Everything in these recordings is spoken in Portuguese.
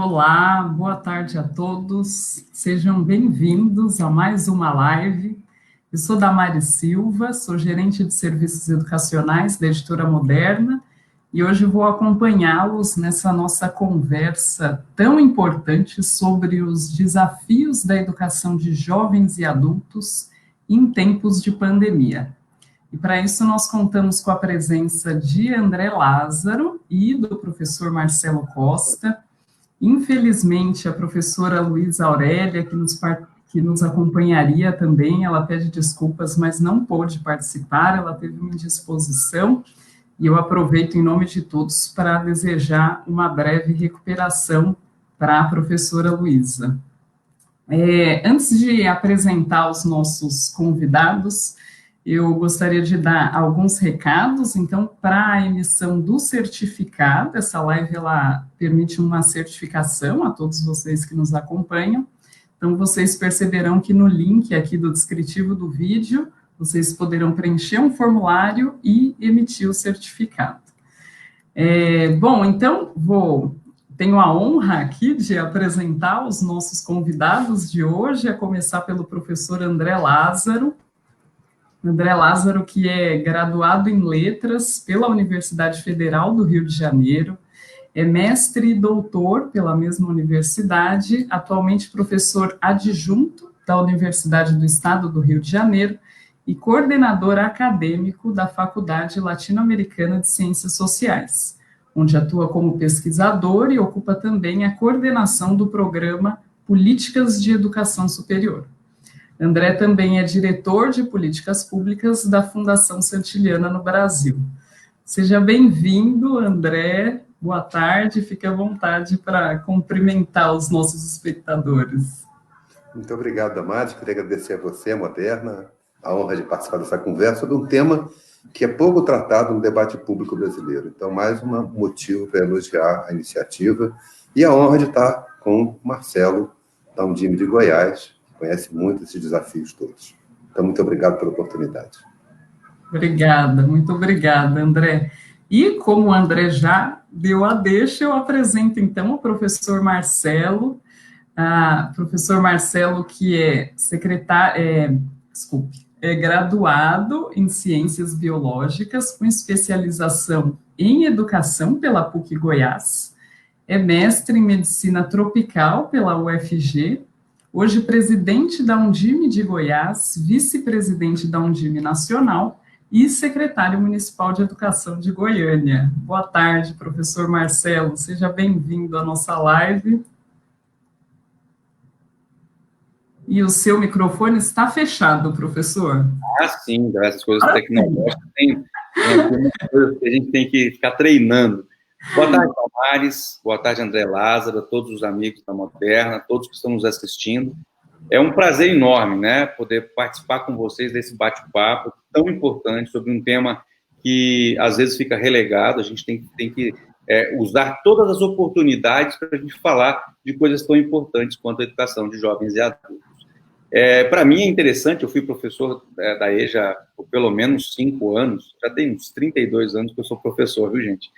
Olá, boa tarde a todos, sejam bem-vindos a mais uma live. Eu sou Damares Silva, sou gerente de serviços educacionais da Editora Moderna e hoje vou acompanhá-los nessa nossa conversa tão importante sobre os desafios da educação de jovens e adultos em tempos de pandemia. E para isso nós contamos com a presença de André Lázaro e do professor Marcelo Costa. Infelizmente, a professora Luísa Aurélia, que nos acompanharia também, ela pede desculpas, mas não pôde participar, ela teve uma indisposição, e eu aproveito em nome de todos para desejar uma breve recuperação para a professora Luísa. Antes de apresentar os nossos convidados, eu gostaria de dar alguns recados. Então, para a emissão do certificado, essa live ela permite uma certificação a todos vocês que nos acompanham. Então, vocês perceberão que no link aqui do descritivo do vídeo, vocês poderão preencher um formulário e emitir o certificado. Bom, então, tenho a honra aqui de apresentar os nossos convidados de hoje, a começar pelo professor André Lázaro. André Lázaro, que é graduado em Letras pela Universidade Federal do Rio de Janeiro, é mestre e doutor pela mesma universidade, atualmente professor adjunto da Universidade do Estado do Rio de Janeiro e coordenador acadêmico da Faculdade Latino-Americana de Ciências Sociais, onde atua como pesquisador e ocupa também a coordenação do programa Políticas de Educação Superior. André também é diretor de políticas públicas da Fundação Santiliana no Brasil. Seja bem-vindo, André. Boa tarde, fique à vontade para cumprimentar os nossos espectadores. Muito obrigado, Damares. Queria agradecer a você, a Moderna, a honra de participar dessa conversa sobre um tema que é pouco tratado no debate público brasileiro. Então, mais um motivo para elogiar a iniciativa e a honra de estar com o Marcelo, da Undime de Goiás, conhece muito esses desafios todos. Então, muito obrigado pela oportunidade. Obrigada, muito obrigada, André. E como o André já deu a deixa, eu apresento, então, o professor Marcelo. Professor Marcelo, que é graduado em Ciências Biológicas, com especialização em Educação pela PUC Goiás, é mestre em Medicina Tropical pela UFG, hoje presidente da Undime de Goiás, vice-presidente da Undime Nacional e secretário municipal de Educação de Goiânia. Boa tarde, professor Marcelo, seja bem-vindo à nossa live. E o seu microfone está fechado, professor. Sim, essas coisas tecnológicas tem coisas que a gente tem que ficar treinando. Boa tarde, Damares. Boa tarde, André Lázaro, a todos os amigos da Moderna, todos que estão nos assistindo. É um prazer enorme, né, poder participar com vocês desse bate-papo tão importante sobre um tema que às vezes fica relegado. A gente tem que usar todas as oportunidades para a gente falar de coisas tão importantes quanto a educação de jovens e adultos. Para mim é interessante, eu fui professor da EJA por pelo menos 5 anos, já tem uns 32 anos que eu sou professor, viu, gente?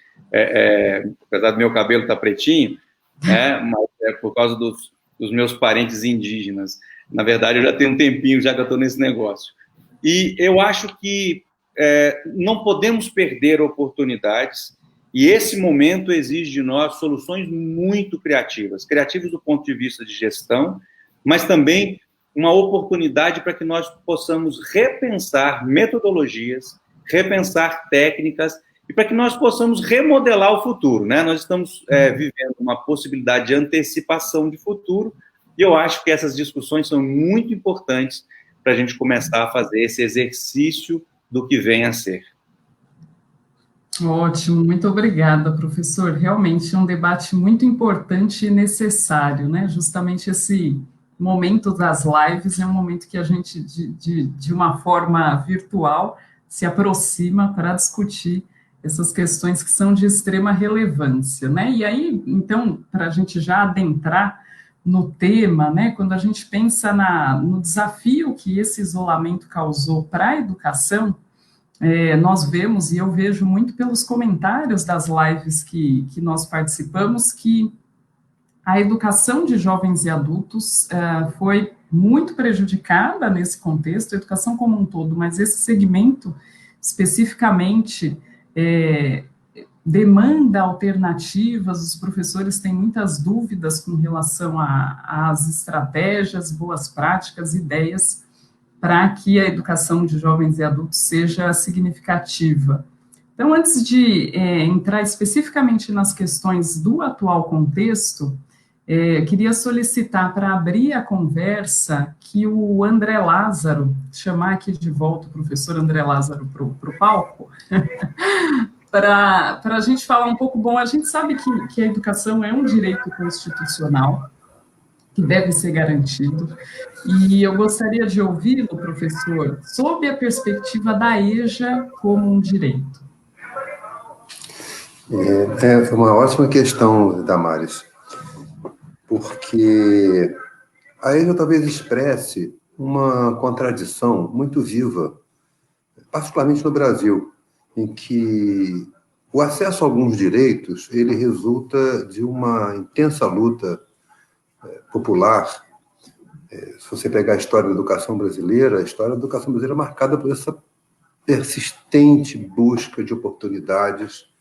Apesar do meu cabelo estar pretinho, mas é por causa dos meus parentes indígenas. Na verdade, eu já tenho um tempinho já que eu estou nesse negócio. E eu acho que não podemos perder oportunidades, e esse momento exige de nós soluções muito criativas do ponto de vista de gestão, mas também uma oportunidade para que nós possamos repensar metodologias, repensar técnicas, e para que nós possamos remodelar o futuro, né? Nós estamos vivendo uma possibilidade de antecipação de futuro, e eu acho que essas discussões são muito importantes para a gente começar a fazer esse exercício do que vem a ser. Ótimo, muito obrigada, professor. Realmente é um debate muito importante e necessário, né? Justamente esse momento das lives é um momento que a gente, de uma forma virtual, se aproxima para discutir essas questões que são de extrema relevância, né? E aí, então, para a gente já adentrar no tema, né, quando a gente pensa no desafio que esse isolamento causou para a educação, nós vemos, e eu vejo muito pelos comentários das lives que nós participamos, que a educação de jovens e adultos foi muito prejudicada nesse contexto, a educação como um todo, mas esse segmento especificamente demanda alternativas, os professores têm muitas dúvidas com relação às estratégias, boas práticas, ideias para que a educação de jovens e adultos seja significativa. Então, antes de entrar especificamente nas questões do atual contexto, queria solicitar para abrir a conversa que o André Lázaro, chamar aqui de volta o professor André Lázaro para o palco, para a gente falar um pouco. Bom, a gente sabe que a educação é um direito constitucional, que deve ser garantido, e eu gostaria de ouvi-lo, professor, sob a perspectiva da EJA como um direito. É uma ótima questão, Damares, porque a EJA talvez expresse uma contradição muito viva, particularmente no Brasil, em que o acesso a alguns direitos ele resulta de uma intensa luta popular. Se você pegar a história da educação brasileira, a história da educação brasileira é marcada por essa persistente busca de oportunidades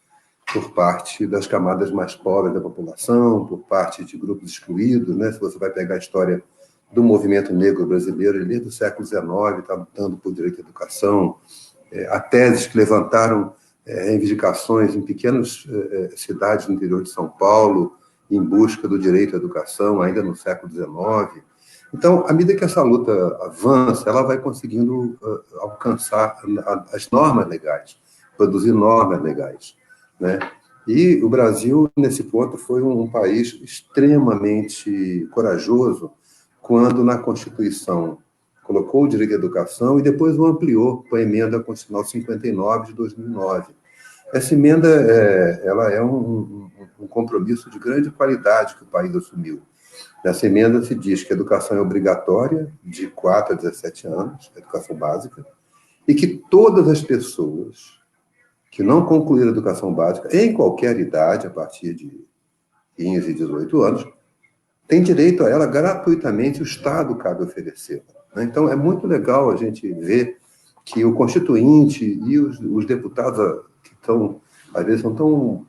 por parte das camadas mais pobres da população, por parte de grupos excluídos, né? Se você vai pegar a história do movimento negro brasileiro, ele desde o século XIX está lutando por direito à educação, há teses que levantaram reivindicações em pequenas cidades do interior de São Paulo, em busca do direito à educação, ainda no século XIX. Então, à medida que essa luta avança, ela vai conseguindo alcançar as normas legais, produzir normas legais, né? E o Brasil, nesse ponto, foi um país extremamente corajoso quando, na Constituição, colocou o direito à educação e depois o ampliou com a Emenda Constitucional 59 de 2009. Essa emenda ela é um compromisso de grande qualidade que o país assumiu. Nessa emenda se diz que a educação é obrigatória de 4 a 17 anos, educação básica, e que todas as pessoas que não concluíram a educação básica, em qualquer idade, a partir de 15, 18 anos, têm direito a ela gratuitamente, o Estado cabe oferecer. Então, é muito legal a gente ver que o Constituinte e os deputados que estão, às vezes, são tão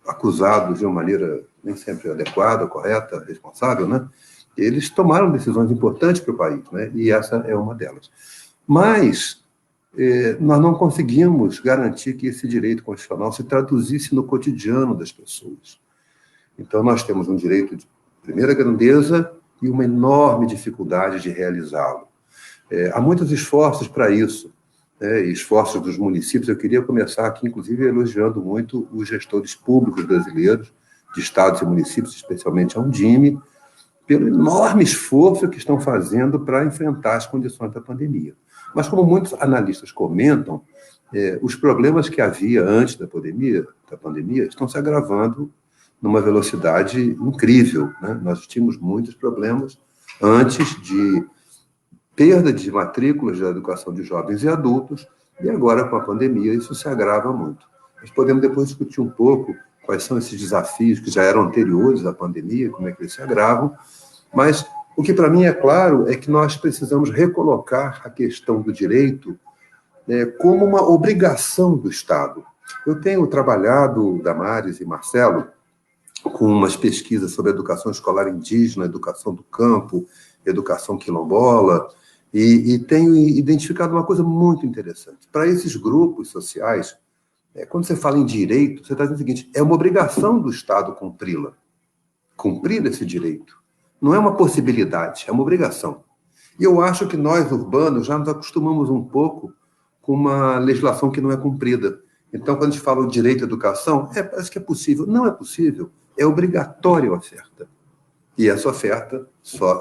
acusados de uma maneira nem sempre adequada, correta, responsável, né? Eles tomaram decisões importantes para o país, né? E essa é uma delas. Mas nós não conseguimos garantir que esse direito constitucional se traduzisse no cotidiano das pessoas. Então, nós temos um direito de primeira grandeza e uma enorme dificuldade de realizá-lo. Há muitos esforços para isso, esforços dos municípios. Eu queria começar aqui, inclusive, elogiando muito os gestores públicos brasileiros, de estados e municípios, especialmente a Undime, pelo enorme esforço que estão fazendo para enfrentar as condições da pandemia. Mas, como muitos analistas comentam, os problemas que havia antes da pandemia estão se agravando numa velocidade incrível, né? Nós tínhamos muitos problemas antes de perda de matrículas da educação de jovens e adultos, e agora, com a pandemia, isso se agrava muito. Nós podemos depois discutir um pouco quais são esses desafios que já eram anteriores à pandemia, como é que eles se agravam, mas o que para mim é claro é que nós precisamos recolocar a questão do direito como uma obrigação do Estado. Eu tenho trabalhado, Damares e Marcelo, com umas pesquisas sobre educação escolar indígena, educação do campo, educação quilombola, e tenho identificado uma coisa muito interessante. Para esses grupos sociais, quando você fala em direito, você está dizendo o seguinte: é uma obrigação do Estado cumpri-la, cumprir esse direito. Não é uma possibilidade, é uma obrigação. E eu acho que nós, urbanos, já nos acostumamos um pouco com uma legislação que não é cumprida. Então, quando a gente fala o direito à educação, parece que é possível. Não é possível, é obrigatória a oferta. E essa oferta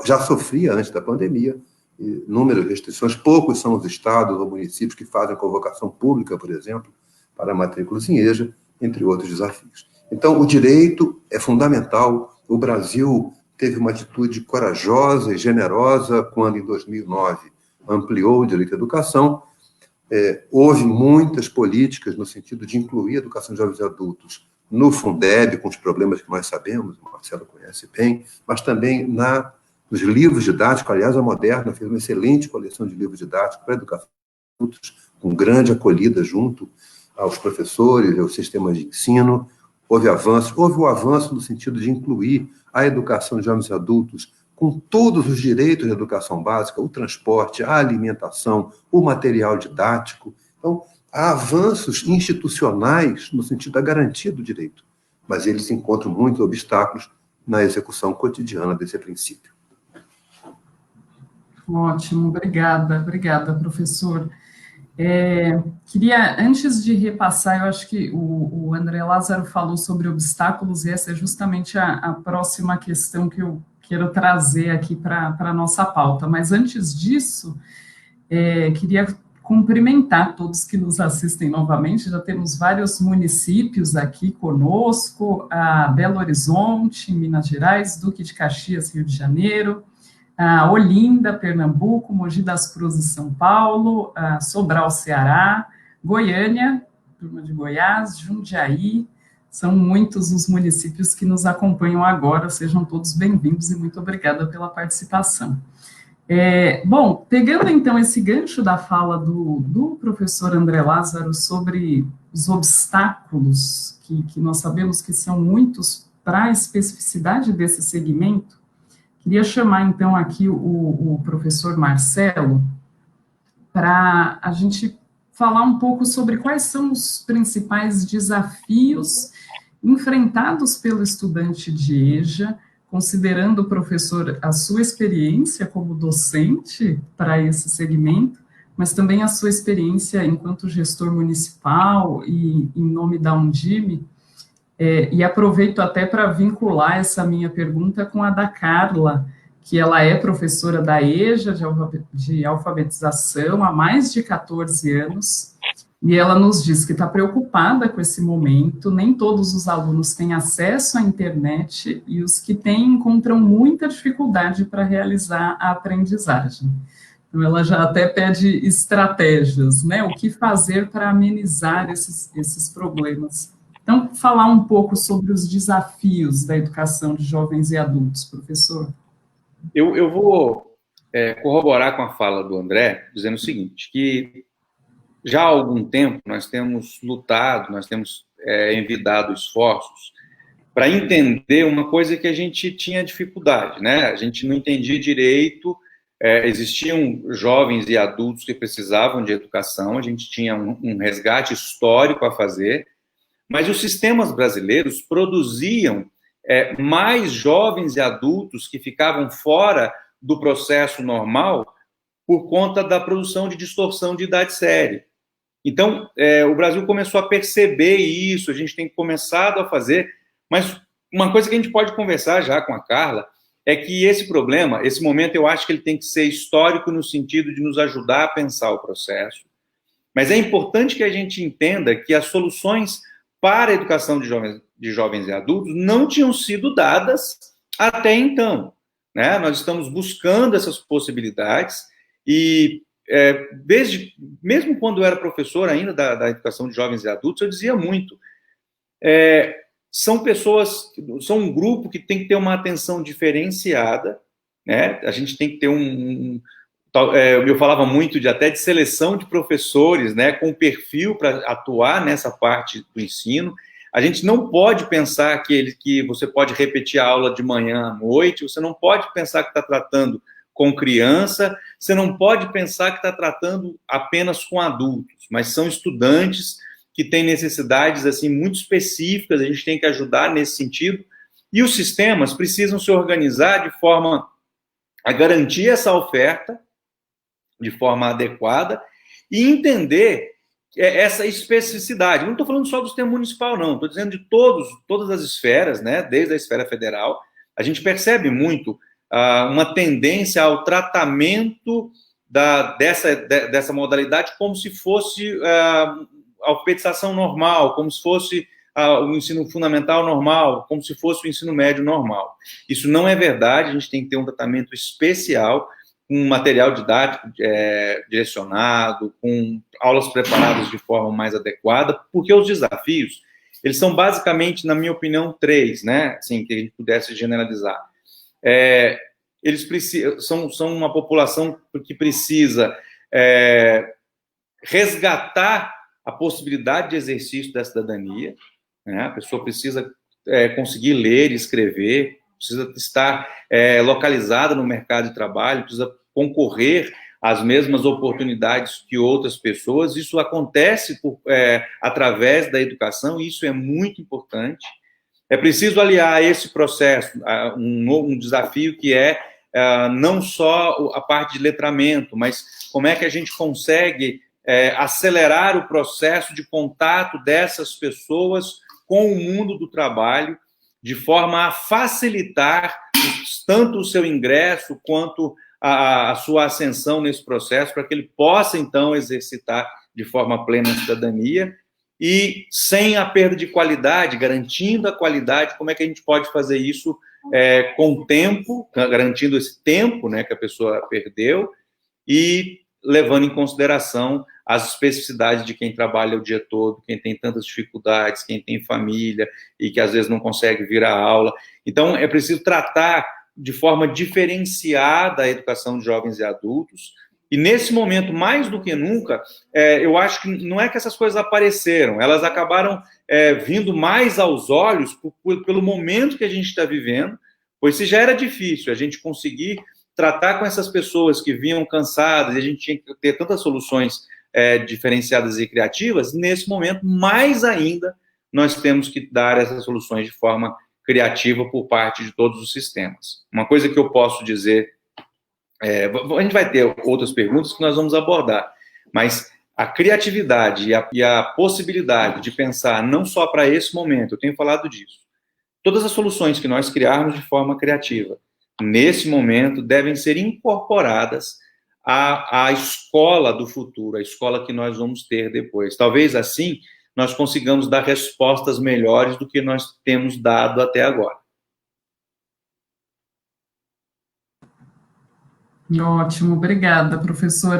já sofria antes da pandemia inúmeras restrições. Poucos são os estados ou municípios que fazem convocação pública, por exemplo, para matrículas em EJA, entre outros desafios. Então, o direito é fundamental. O Brasil teve uma atitude corajosa e generosa quando, em 2009, ampliou o direito à educação. Houve muitas políticas no sentido de incluir a educação de jovens e adultos no Fundeb, com os problemas que nós sabemos, o Marcelo conhece bem, mas também nos livros didáticos. Aliás, a Moderna fez uma excelente coleção de livros didáticos para a educação, com grande acolhida junto aos professores, aos sistemas de ensino. Houve o avanço no sentido de incluir a educação de jovens e adultos com todos os direitos da educação básica, o transporte, a alimentação, o material didático. Então, há avanços institucionais no sentido da garantia do direito, mas eles encontram muitos obstáculos na execução cotidiana desse princípio. Ótimo, obrigada, professor. Queria, antes de repassar, eu acho que o André Lázaro falou sobre obstáculos, e essa é justamente a próxima questão que eu quero trazer aqui para a nossa pauta. Mas antes disso, queria cumprimentar todos que nos assistem novamente. Já temos vários municípios aqui conosco: a Belo Horizonte, em Minas Gerais, Duque de Caxias, Rio de Janeiro, a Olinda, Pernambuco, Mogi das Cruzes, São Paulo, a Sobral, Ceará, Goiânia, turma de Goiás, Jundiaí. São muitos os municípios que nos acompanham agora. Sejam todos bem-vindos e muito obrigada pela participação. Bom, pegando então esse gancho da fala do professor André Lázaro sobre os obstáculos que nós sabemos que são muitos para a especificidade desse segmento, queria chamar então aqui o professor Marcelo para a gente falar um pouco sobre quais são os principais desafios enfrentados pelo estudante de EJA, considerando, professor, a sua experiência como docente para esse segmento, mas também a sua experiência enquanto gestor municipal e em nome da Undime. E aproveito até para vincular essa minha pergunta com a da Carla, que ela é professora da EJA de alfabetização há mais de 14 anos, e ela nos diz que está preocupada com esse momento. Nem todos os alunos têm acesso à internet, e os que têm encontram muita dificuldade para realizar a aprendizagem. Então, ela já até pede estratégias, né? O que fazer para amenizar esses problemas. Então, falar um pouco sobre os desafios da educação de jovens e adultos, professor. Eu vou corroborar com a fala do André, dizendo o seguinte, que já há algum tempo nós temos lutado, nós temos envidado esforços para entender uma coisa que a gente tinha dificuldade, né? A gente não entendia direito, existiam jovens e adultos que precisavam de educação, a gente tinha um resgate histórico a fazer, mas os sistemas brasileiros produziam mais jovens e adultos que ficavam fora do processo normal por conta da produção de distorção de idade séria. Então, o Brasil começou a perceber isso, a gente tem começado a fazer, mas uma coisa que a gente pode conversar já com a Carla é que esse problema, esse momento, eu acho que ele tem que ser histórico no sentido de nos ajudar a pensar o processo, mas é importante que a gente entenda que as soluções para a educação de jovens e adultos não tinham sido dadas até então, né? Nós estamos buscando essas possibilidades e mesmo quando eu era professor ainda da educação de jovens e adultos, eu dizia muito, são um grupo que tem que ter uma atenção diferenciada, né? A gente tem que ter eu falava muito até de seleção de professores, né, com perfil para atuar nessa parte do ensino. A gente não pode pensar que você pode repetir a aula de manhã à noite, você não pode pensar que está tratando com criança, você não pode pensar que está tratando apenas com adultos, mas são estudantes que têm necessidades assim, muito específicas, a gente tem que ajudar nesse sentido, e os sistemas precisam se organizar de forma a garantir essa oferta de forma adequada e entender essa especificidade. Não estou falando só do sistema municipal, não, estou dizendo de todas as esferas, né, desde a esfera federal. A gente percebe muito uma tendência ao tratamento dessa modalidade como se fosse a alfabetização normal, como se fosse o ensino fundamental normal, como se fosse o ensino médio normal. Isso não é verdade, a gente tem que ter um tratamento especial, com material didático direcionado, com aulas preparadas de forma mais adequada, porque os desafios, eles são basicamente, na minha opinião, três, né? Assim, que a gente pudesse generalizar. Eles são uma população que precisa resgatar a possibilidade de exercício da cidadania, né? A pessoa precisa conseguir ler e escrever, precisa estar localizada no mercado de trabalho, precisa concorrer às mesmas oportunidades que outras pessoas. Isso acontece através da educação, e isso é muito importante. É preciso aliar a esse processo um desafio que não só a parte de letramento, mas como é que a gente consegue acelerar o processo de contato dessas pessoas com o mundo do trabalho, de forma a facilitar tanto o seu ingresso quanto a sua ascensão nesse processo, para que ele possa, então, exercitar de forma plena a cidadania, e sem a perda de qualidade, garantindo a qualidade. Como é que a gente pode fazer isso com o tempo, garantindo esse tempo, né, que a pessoa perdeu, e levando em consideração as especificidades de quem trabalha o dia todo, quem tem tantas dificuldades, quem tem família e que às vezes não consegue vir à aula. Então, é preciso tratar de forma diferenciada a educação de jovens e adultos. E nesse momento, mais do que nunca, eu acho que não é que essas coisas apareceram, elas acabaram vindo mais aos olhos pelo momento que a gente está vivendo, pois se já era difícil a gente conseguir tratar com essas pessoas que vinham cansadas, e a gente tinha que ter tantas soluções diferenciadas e criativas, nesse momento, mais ainda, nós temos que dar essas soluções de forma criativa por parte de todos os sistemas. Uma coisa que eu posso dizer, a gente vai ter outras perguntas que nós vamos abordar, mas a criatividade e a possibilidade de pensar não só para esse momento, eu tenho falado disso, todas as soluções que nós criarmos de forma criativa, nesse momento, devem ser incorporadas à escola do futuro, a escola que nós vamos ter depois. Talvez assim nós consigamos dar respostas melhores do que nós temos dado até agora. Ótimo, obrigada, professor.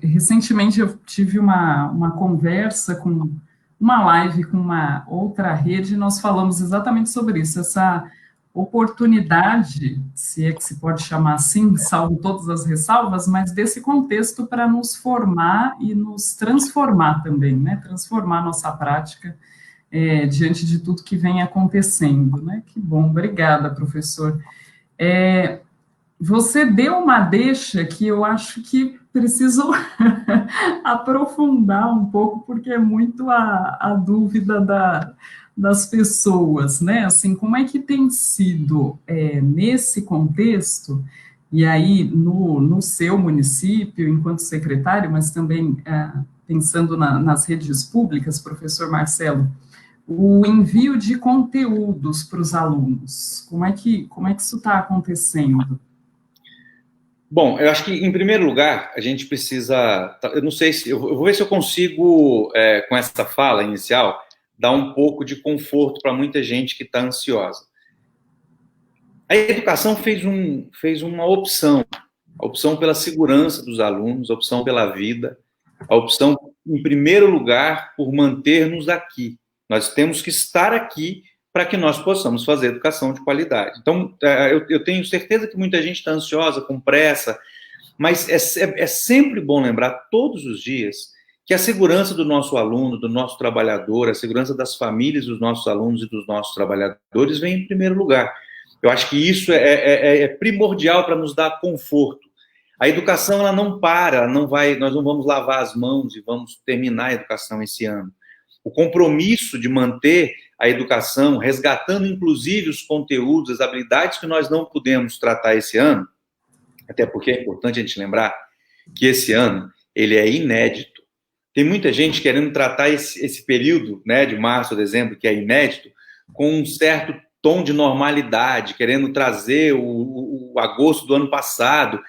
Recentemente eu tive uma conversa com uma live com uma outra rede, e nós falamos exatamente sobre isso, essa oportunidade, se é que se pode chamar assim, salvo todas as ressalvas, mas desse contexto para nos formar e nos transformar também, né? Transformar a nossa prática diante de tudo que vem acontecendo, né? Que bom, obrigada, professor. Você deu uma deixa que eu acho que preciso aprofundar um pouco, porque é muito a dúvida das pessoas, né? Assim, como é que tem sido nesse contexto, e aí no seu município, enquanto secretário, mas também pensando nas redes públicas, professor Marcelo, o envio de conteúdos para os alunos, como é que isso está acontecendo? Bom, eu acho que, em primeiro lugar, a gente precisa... Eu não sei se... Eu vou ver se eu consigo, com essa fala inicial, dar um pouco de conforto para muita gente que está ansiosa. A educação fez uma opção. A opção pela segurança dos alunos, a opção pela vida, a opção, em primeiro lugar, por manter-nos aqui. Nós temos que estar aqui para que nós possamos fazer educação de qualidade. Então, eu tenho certeza que muita gente está ansiosa, com pressa, mas é sempre bom lembrar, todos os dias, que a segurança do nosso aluno, do nosso trabalhador, a segurança das famílias dos nossos alunos e dos nossos trabalhadores vem em primeiro lugar. Eu acho que isso é primordial para nos dar conforto. A educação, ela não para, nós não vamos lavar as mãos e vamos terminar a educação esse ano. O compromisso de manter a educação, resgatando inclusive os conteúdos, as habilidades que nós não pudemos tratar esse ano, até porque é importante a gente lembrar que esse ano ele é inédito. Tem muita gente querendo tratar esse período, né, de março a dezembro, que é inédito, com um certo tom de normalidade, querendo trazer o agosto do ano passado.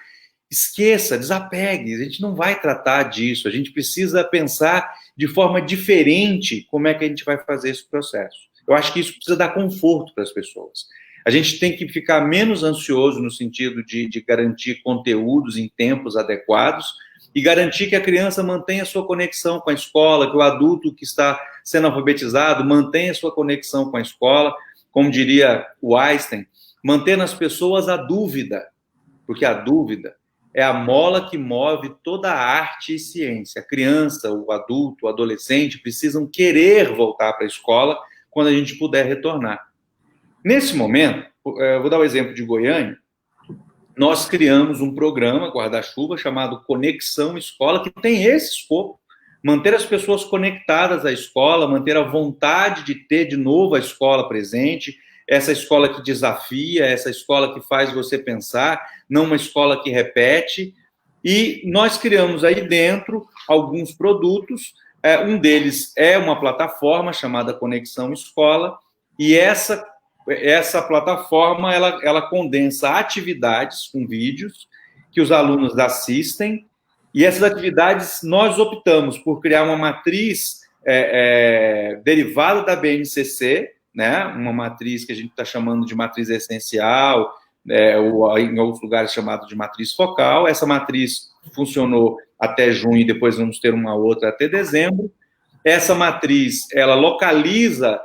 Esqueça, desapegue, a gente não vai tratar disso, a gente precisa pensar de forma diferente como é que a gente vai fazer esse processo. Eu acho que isso precisa dar conforto para as pessoas. A gente tem que ficar menos ansioso no sentido de garantir conteúdos em tempos adequados e garantir que a criança mantenha sua conexão com a escola, que o adulto que está sendo alfabetizado mantenha sua conexão com a escola, como diria o Einstein, manter nas pessoas a dúvida, porque a dúvida é a mola que move toda a arte e ciência. A criança, o adulto, o adolescente precisam querer voltar para a escola quando a gente puder retornar. Nesse momento, eu vou dar o exemplo de Goiânia, nós criamos um programa guarda-chuva chamado Conexão Escola, que tem esse escopo, manter as pessoas conectadas à escola, manter a vontade de ter de novo a escola presente, essa escola que desafia, essa escola que faz você pensar, não uma escola que repete. E nós criamos aí dentro alguns produtos, um deles é uma plataforma chamada Conexão Escola, e essa plataforma ela condensa atividades com vídeos que os alunos assistem, e essas atividades nós optamos por criar uma matriz derivada da BNCC, né? Uma matriz que a gente está chamando de matriz essencial, ou em outros lugares chamado de matriz focal. Essa matriz funcionou até junho e depois vamos ter uma outra até dezembro. Essa matriz, ela localiza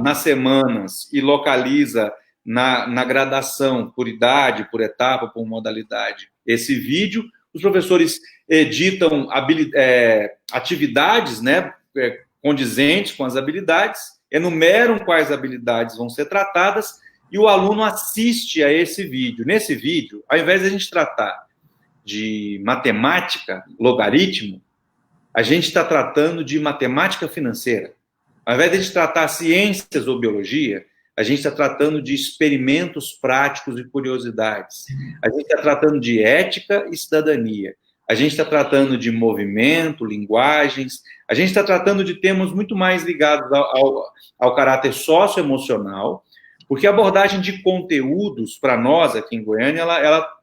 nas semanas e localiza na gradação, por idade, por etapa, por modalidade, esse vídeo. Os professores editam atividades, né, condizentes com as habilidades, enumeram quais habilidades vão ser tratadas e o aluno assiste a esse vídeo. Nesse vídeo, ao invés de a gente tratar de matemática, logaritmo, a gente está tratando de matemática financeira. Ao invés de a gente tratar ciências ou biologia, a gente está tratando de experimentos práticos e curiosidades. A gente está tratando de ética e cidadania. A gente está tratando de movimento, linguagens. A gente está tratando de temas muito mais ligados ao caráter socioemocional, porque a abordagem de conteúdos, para nós aqui em Goiânia,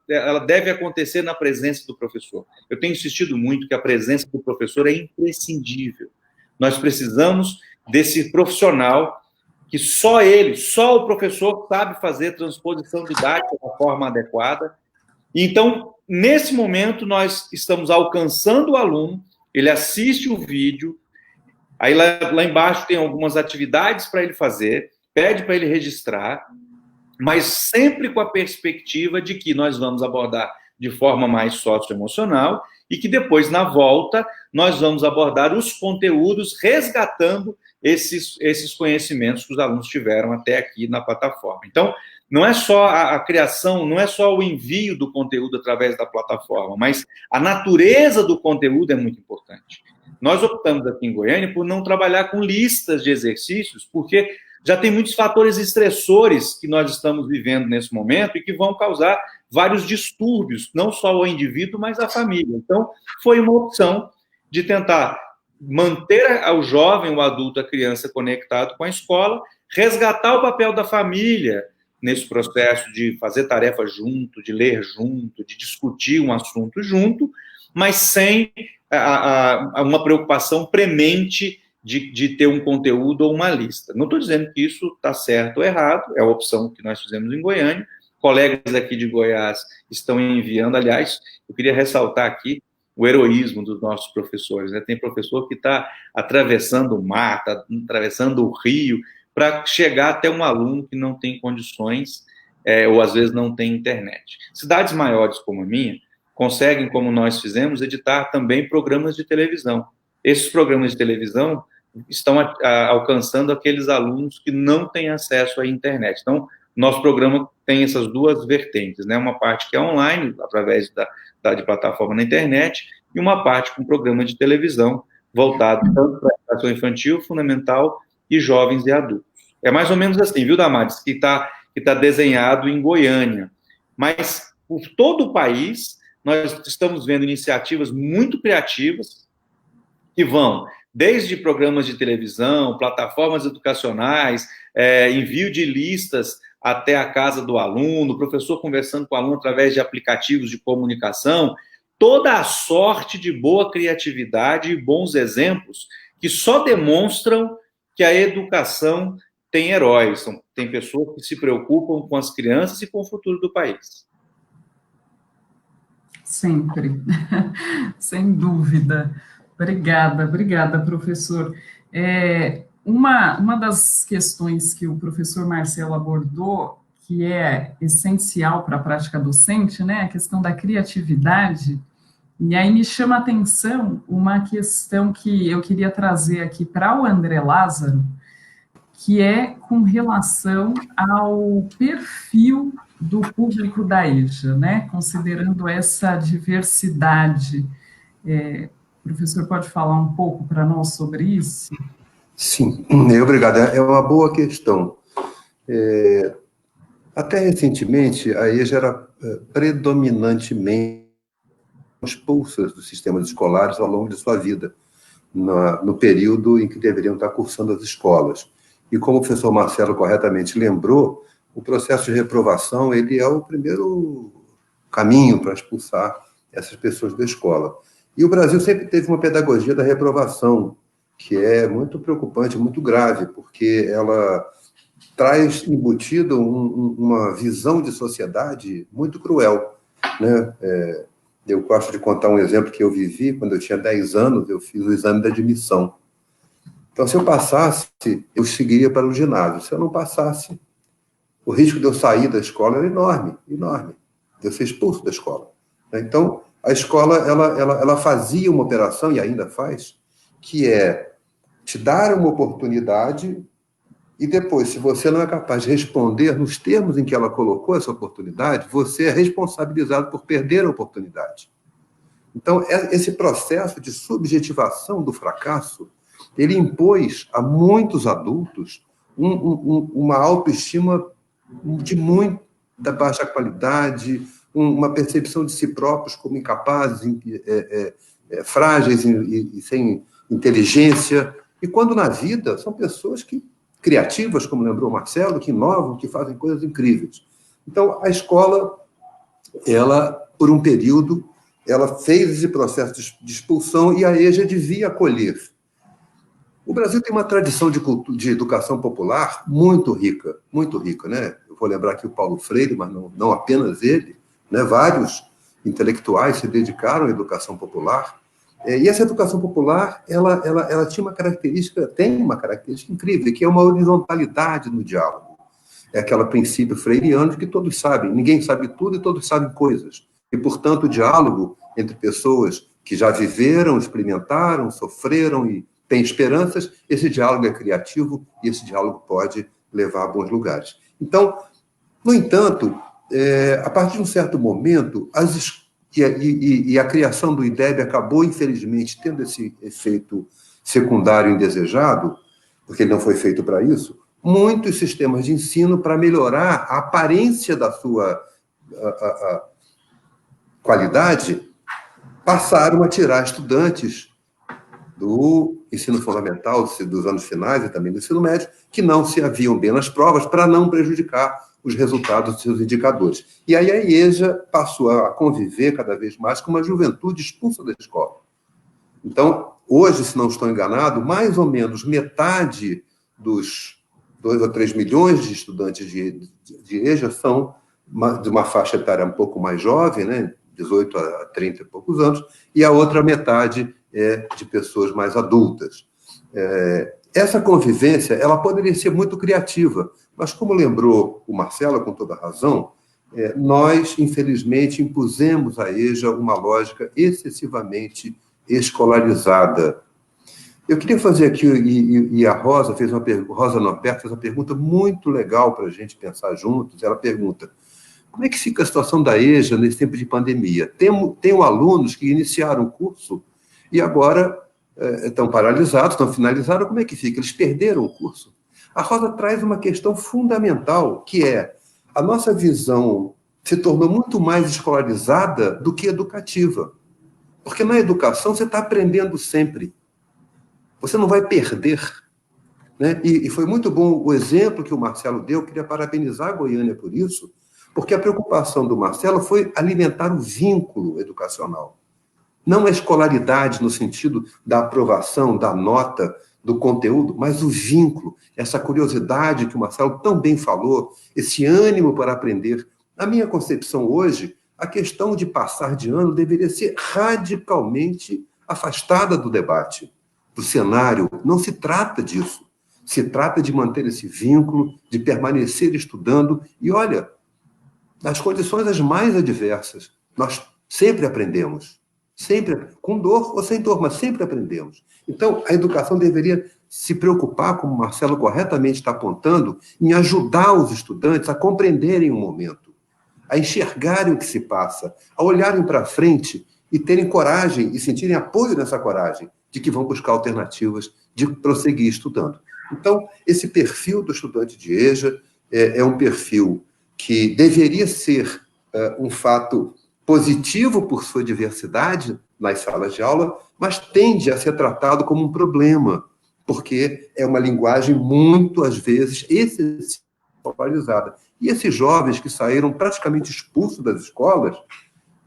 ela deve acontecer na presença do professor. Eu tenho insistido muito que a presença do professor é imprescindível. Nós precisamos desse profissional que só o professor sabe fazer transposição didática da forma adequada. Então, nesse momento, nós estamos alcançando o aluno, ele assiste o vídeo, aí lá embaixo tem algumas atividades para ele fazer, pede para ele registrar, mas sempre com a perspectiva de que nós vamos abordar de forma mais socioemocional e que depois, na volta, nós vamos abordar os conteúdos resgatando esses conhecimentos que os alunos tiveram até aqui na plataforma. Então, não é só a criação, não é só o envio do conteúdo através da plataforma, mas a natureza do conteúdo é muito importante. Nós optamos aqui em Goiânia por não trabalhar com listas de exercícios, porque já tem muitos fatores estressores que nós estamos vivendo nesse momento e que vão causar vários distúrbios, não só ao indivíduo, mas à família. Então, foi uma opção de tentar manter o jovem, o adulto, a criança conectado com a escola, resgatar o papel da família nesse processo de fazer tarefa junto, de ler junto, de discutir um assunto junto, mas sem uma preocupação premente de ter um conteúdo ou uma lista. Não estou dizendo que isso está certo ou errado, é a opção que nós fizemos em Goiânia. Colegas aqui de Goiás estão enviando, aliás, eu queria ressaltar aqui o heroísmo dos nossos professores, né? Tem professor que está atravessando o mar, está atravessando o rio, para chegar até um aluno que não tem condições, ou às vezes não tem internet. Cidades maiores como a minha conseguem, como nós fizemos, editar também programas de televisão. Esses programas de televisão estão alcançando aqueles alunos que não têm acesso à internet. Então, nosso programa tem essas duas vertentes, né? Uma parte que é online, através de plataforma na internet, e uma parte com programa de televisão, voltado tanto para a educação infantil, fundamental, e jovens e adultos. É mais ou menos assim, viu, Damares, que tá desenhado em Goiânia. Mas, por todo o país, nós estamos vendo iniciativas muito criativas que vão desde programas de televisão, plataformas educacionais, envio de listas até a casa do aluno, o professor conversando com o aluno através de aplicativos de comunicação, toda a sorte de boa criatividade e bons exemplos que só demonstram que a educação tem heróis, tem pessoas que se preocupam com as crianças e com o futuro do país. sempre, sem dúvida. Obrigada, professor. Uma das questões que o professor Marcelo abordou, que é essencial para a prática docente, né, a questão da criatividade, e aí me chama a atenção uma questão que eu queria trazer aqui para o André Lázaro, que é com relação ao perfil do público da EJA, né? Considerando essa diversidade. O professor pode falar um pouco para nós sobre isso? Sim, obrigado. É uma boa questão. Até recentemente, a EJA era predominantemente expulsas dos sistemas escolares ao longo de sua vida, no período em que deveriam estar cursando as escolas. E como o professor Marcelo corretamente lembrou, o processo de reprovação ele é o primeiro caminho para expulsar essas pessoas da escola. E o Brasil sempre teve uma pedagogia da reprovação, que é muito preocupante, muito grave, porque ela traz embutido uma visão de sociedade muito cruel, né? Eu gosto de contar um exemplo que eu vivi. Quando eu tinha 10 anos, eu fiz o exame de admissão. Então, se eu passasse, eu seguiria para o ginásio. Se eu não passasse, o risco de eu sair da escola era enorme, enorme, de eu ser expulso da escola. Então, a escola ela fazia uma operação, e ainda faz, que é te dar uma oportunidade e depois, se você não é capaz de responder nos termos em que ela colocou essa oportunidade, você é responsabilizado por perder a oportunidade. Então, esse processo de subjetivação do fracasso, ele impôs a muitos adultos uma autoestima de muita baixa qualidade, uma percepção de si próprios como incapazes, frágeis e sem inteligência. E quando na vida são pessoas criativas, como lembrou o Marcelo, que inovam, que fazem coisas incríveis. Então, a escola, ela, por um período, ela fez esse processo de expulsão e a EJA devia acolher. O Brasil tem uma tradição de educação popular muito rica, né? Eu vou lembrar aqui o Paulo Freire, mas não apenas ele, né? Vários intelectuais se dedicaram à educação popular. E essa educação popular, ela tinha tem uma característica incrível, que é uma horizontalidade no diálogo. É aquele princípio freiriano de que todos sabem, ninguém sabe tudo e todos sabem coisas. E, portanto, o diálogo entre pessoas que já viveram, experimentaram, sofreram e têm esperanças, esse diálogo é criativo e esse diálogo pode levar a bons lugares. Então, no entanto, a partir de um certo momento, a criação do IDEB acabou, infelizmente, tendo esse efeito secundário indesejado, porque ele não foi feito para isso. Muitos sistemas de ensino, para melhorar a aparência da sua qualidade, passaram a tirar estudantes do ensino fundamental, dos anos finais e também do ensino médio, que não se haviam bem nas provas, para não prejudicar os resultados dos seus indicadores. E aí a EJA passou a conviver cada vez mais com uma juventude expulsa da escola. Então, hoje, se não estou enganado, mais ou menos metade dos 2 ou 3 milhões de estudantes de EJA são de uma faixa etária um pouco mais jovem, né, 18 a 30 e poucos anos, e a outra metade é de pessoas mais adultas. Essa convivência, ela poderia ser muito criativa, mas como lembrou o Marcelo, com toda razão, nós, infelizmente, impusemos à EJA uma lógica excessivamente escolarizada. Eu queria fazer aqui, e a Rosa Rosa Norberto fez uma pergunta muito legal para a gente pensar juntos. Ela pergunta: como é que fica a situação da EJA nesse tempo de pandemia? Tenho alunos que iniciaram o curso e agora estão paralisados, estão finalizados, como é que fica? Eles perderam o curso? A Rosa traz uma questão fundamental, que é a nossa visão se tornou muito mais escolarizada do que educativa. Porque na educação você está aprendendo sempre. Você não vai perder. Né? E foi muito bom o exemplo que o Marcelo deu, eu queria parabenizar a Goiânia por isso, porque a preocupação do Marcelo foi alimentar o vínculo educacional. Não a escolaridade no sentido da aprovação, da nota, do conteúdo, mas o vínculo, essa curiosidade que o Marcelo tão bem falou, esse ânimo para aprender. Na minha concepção hoje, a questão de passar de ano deveria ser radicalmente afastada do debate, do cenário. Não se trata disso. Se trata de manter esse vínculo, de permanecer estudando. E, olha, nas condições as mais adversas, nós sempre aprendemos. Sempre, com dor ou sem dor, mas sempre aprendemos. Então, a educação deveria se preocupar, como o Marcelo corretamente está apontando, em ajudar os estudantes a compreenderem o momento, a enxergarem o que se passa, a olharem para frente e terem coragem e sentirem apoio nessa coragem de que vão buscar alternativas de prosseguir estudando. Então, esse perfil do estudante de EJA é um perfil que deveria ser um fato positivo por sua diversidade nas salas de aula, mas tende a ser tratado como um problema, porque é uma linguagem muito, às vezes, excessivamente popularizada. E esses jovens que saíram praticamente expulsos das escolas,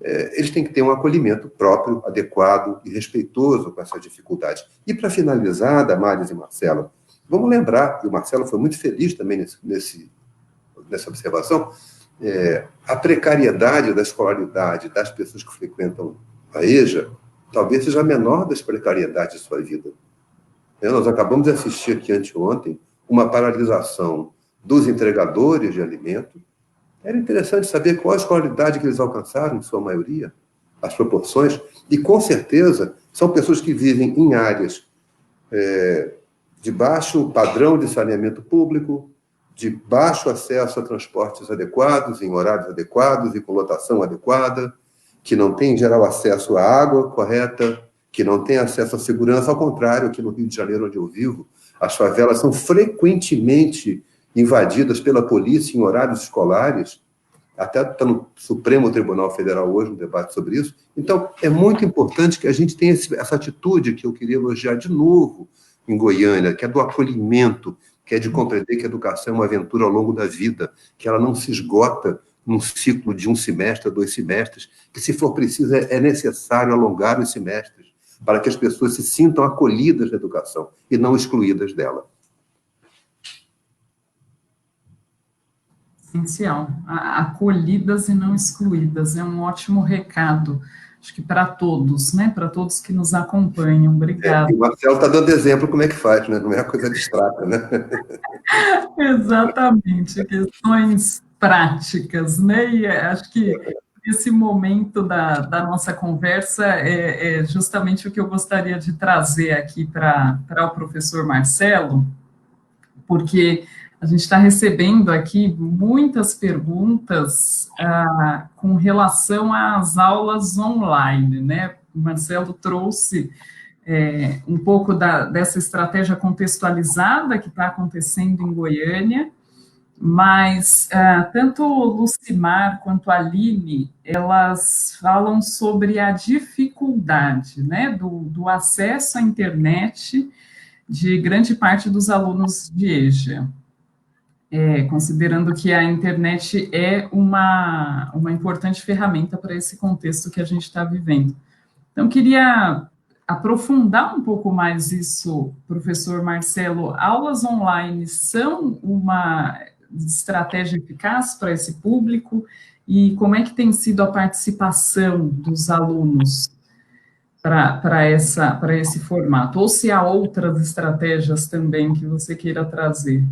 eles têm que ter um acolhimento próprio, adequado e respeitoso com essa dificuldade. E, para finalizar, Damares e Marcelo, vamos lembrar, e o Marcelo foi muito feliz também nessa observação, a precariedade da escolaridade das pessoas que frequentam a EJA talvez seja a menor das precariedades de sua vida. Nós acabamos de assistir aqui anteontem uma paralisação dos entregadores de alimento. Era interessante saber qual a escolaridade que eles alcançaram, em sua maioria, as proporções, e com certeza são pessoas que vivem em áreas de baixo padrão de saneamento público, de baixo acesso a transportes adequados, em horários adequados e com lotação adequada, que não tem, em geral, acesso à água correta, que não tem acesso à segurança. Ao contrário, aqui no Rio de Janeiro, onde eu vivo, as favelas são frequentemente invadidas pela polícia em horários escolares, até está no Supremo Tribunal Federal hoje um debate sobre isso. Então, é muito importante que a gente tenha essa atitude que eu queria elogiar de novo em Goiânia, que é do acolhimento, que é de compreender que a educação é uma aventura ao longo da vida, que ela não se esgota num ciclo de 1 semestre, 2 semestres, que, se for preciso, é necessário alongar os semestres para que as pessoas se sintam acolhidas na educação e não excluídas dela. Essencial. Acolhidas e não excluídas. É um ótimo recado. Acho que para todos, né? Para todos que nos acompanham. Obrigada. E o Marcelo está dando exemplo como é que faz, né? Não é uma coisa abstrata, né? Exatamente, questões práticas, né? E acho que esse momento da nossa conversa é justamente o que eu gostaria de trazer aqui para o professor Marcelo, porque a gente está recebendo aqui muitas perguntas com relação às aulas online, né? O Marcelo trouxe um pouco dessa estratégia contextualizada que está acontecendo em Goiânia, mas tanto Lucimar quanto a Aline, elas falam sobre a dificuldade, né, do acesso à internet de grande parte dos alunos de EJA. Considerando que a internet é uma importante ferramenta para esse contexto que a gente está vivendo. Então, queria aprofundar um pouco mais isso, professor Marcelo. Aulas online são uma estratégia eficaz para esse público? E como é que tem sido a participação dos alunos para esse formato? Ou se há outras estratégias também que você queira trazer?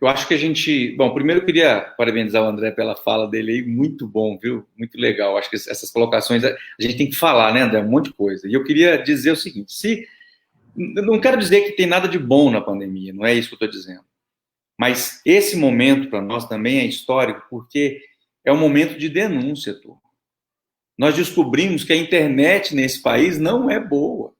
Eu acho que a gente... Bom, primeiro eu queria parabenizar o André pela fala dele aí, muito bom, viu? Muito legal. Acho que essas colocações a gente tem que falar, né, André? Um monte de coisa. E eu queria dizer o seguinte, eu não quero dizer que tem nada de bom na pandemia, não é isso que eu estou dizendo. Mas esse momento, para nós, também é histórico, porque é um momento de denúncia, turma. Nós descobrimos que a internet nesse país não é boa.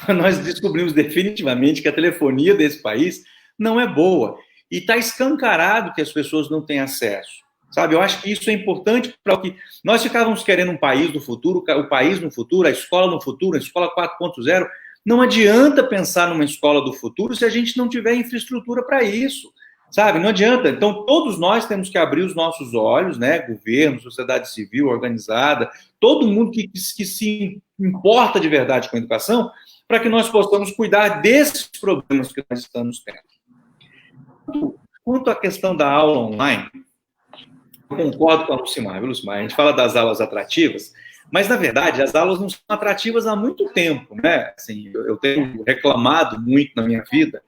Nós descobrimos definitivamente que a telefonia desse país não é boa. E está escancarado que as pessoas não têm acesso, sabe? Eu acho que isso é importante para o que... Nós ficávamos querendo um país do futuro, o país no futuro, a escola no futuro, a escola 4.0. Não adianta pensar numa escola do futuro se a gente não tiver infraestrutura para isso, sabe? Não adianta. Então, todos nós temos que abrir os nossos olhos, né? Governo, sociedade civil organizada, todo mundo que se importa de verdade com a educação, para que nós possamos cuidar desses problemas que nós estamos tendo. Quanto à questão da aula online, concordo com a Lucimar, viu, Lucimar? A gente fala das aulas atrativas, mas, na verdade, as aulas não são atrativas há muito tempo, né? Assim, eu tenho reclamado muito na minha vida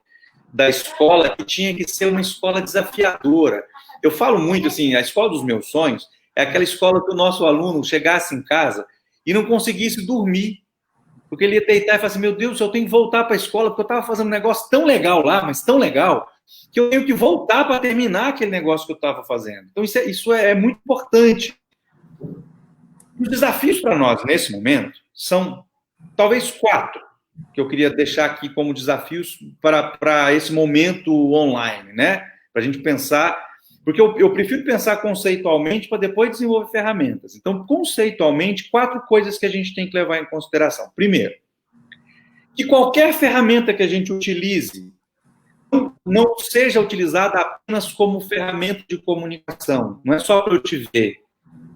da escola que tinha que ser uma escola desafiadora. Eu falo muito, assim, a escola dos meus sonhos é aquela escola que o nosso aluno chegasse em casa e não conseguisse dormir, porque ele ia deitar e falar assim, meu Deus, eu tenho que voltar para a escola, porque eu estava fazendo um negócio tão legal lá, mas tão legal, que eu tenho que voltar para terminar aquele negócio que eu estava fazendo. Então, isso é muito importante. Os desafios para nós, nesse momento, são talvez 4, que eu queria deixar aqui como desafios para esse momento online, né? Para a gente pensar, porque eu prefiro pensar conceitualmente para depois desenvolver ferramentas. Então, conceitualmente, 4 coisas que a gente tem que levar em consideração. Primeiro, que qualquer ferramenta que a gente utilize não seja utilizada apenas como ferramenta de comunicação. Não é só para eu te ver,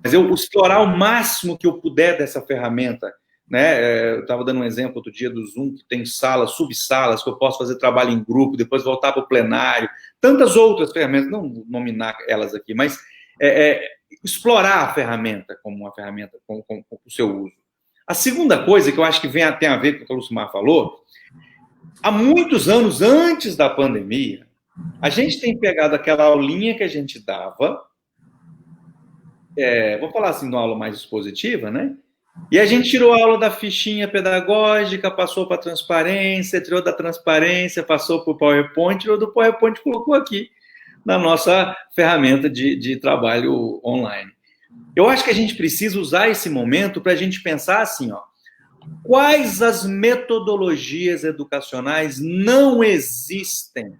mas eu explorar o máximo que eu puder dessa ferramenta, né? Eu estava dando um exemplo outro dia do Zoom, que tem salas, subsalas, que eu posso fazer trabalho em grupo, depois voltar para o plenário, tantas outras ferramentas, não vou nominar elas aqui, mas explorar a ferramenta como uma ferramenta com o seu uso. A segunda coisa que eu acho que tem a ver com o que o Lucimar falou, há muitos anos antes da pandemia, a gente tem pegado aquela aulinha que a gente dava, vou falar assim, de uma aula mais expositiva, né? E a gente tirou a aula da fichinha pedagógica, passou para a transparência, tirou da transparência, passou para o PowerPoint, tirou do PowerPoint e colocou aqui na nossa ferramenta de trabalho online. Eu acho que a gente precisa usar esse momento para a gente pensar assim, ó, quais as metodologias educacionais não existem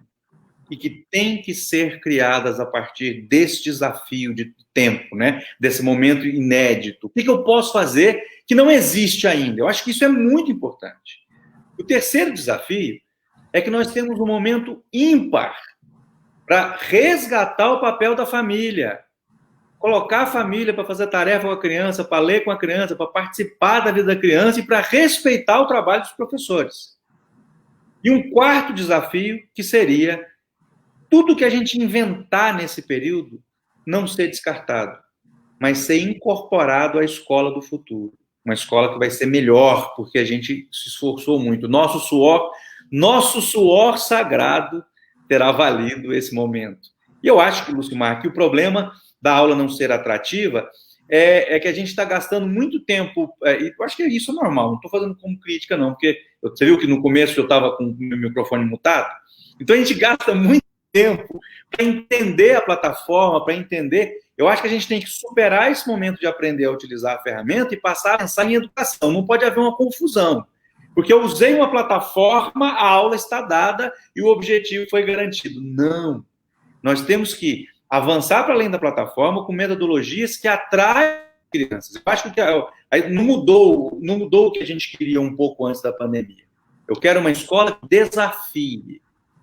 e que têm que ser criadas a partir desse desafio de tempo, né? Desse momento inédito. O que eu posso fazer que não existe ainda? Eu acho que isso é muito importante. O terceiro desafio é que nós temos um momento ímpar para resgatar o papel da família, colocar a família para fazer tarefa com a criança, para ler com a criança, para participar da vida da criança e para respeitar o trabalho dos professores. E um quarto desafio que seria tudo que a gente inventar nesse período não ser descartado, mas ser incorporado à escola do futuro. Uma escola que vai ser melhor, porque a gente se esforçou muito. Nosso suor sagrado terá valido esse momento. E eu acho que, Lucimar, que o problema da aula não ser atrativa é que a gente está gastando muito tempo, e eu acho que isso é normal, não estou fazendo como crítica, não, porque você viu que no começo eu estava com o meu microfone mutado? Então a gente gasta muito tempo para entender a plataforma, para entender. Eu acho que a gente tem que superar esse momento de aprender a utilizar a ferramenta e passar a pensar em educação. Não pode haver uma confusão, porque eu usei uma plataforma, a aula está dada e o objetivo foi garantido. Não. Nós temos que avançar para além da plataforma com metodologias que atraem crianças. Eu acho que não mudou o que a gente queria um pouco antes da pandemia. Eu quero uma escola que desafie.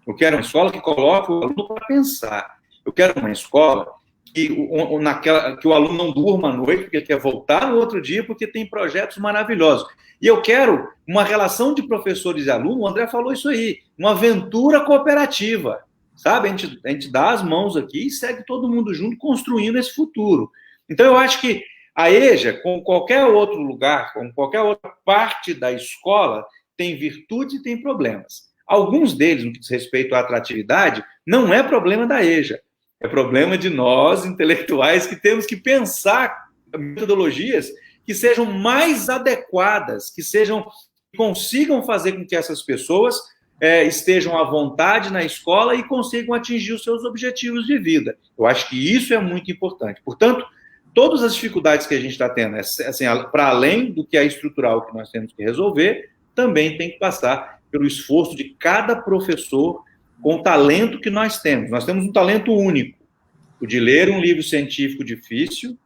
Eu quero uma escola que coloque o aluno para pensar. Eu quero uma escola que o aluno não durma à noite porque quer voltar no outro dia porque tem projetos maravilhosos. E eu quero uma relação de professores e alunos, o André falou isso aí, uma aventura cooperativa, sabe? A gente dá as mãos aqui e segue todo mundo junto construindo esse futuro. Então, eu acho que a EJA, como qualquer outro lugar, como qualquer outra parte da escola, tem virtudes e tem problemas. Alguns deles, no que diz respeito à atratividade, não é problema da EJA, é problema de nós, intelectuais, que temos que pensar metodologias que sejam mais adequadas, que consigam fazer com que essas pessoas estejam à vontade na escola e consigam atingir os seus objetivos de vida. Eu acho que isso é muito importante. Portanto, todas as dificuldades que a gente está tendo, assim, para além do que é estrutural que nós temos que resolver, também tem que passar pelo esforço de cada professor com o talento que nós temos. Nós temos um talento único, o de ler um livro científico difícil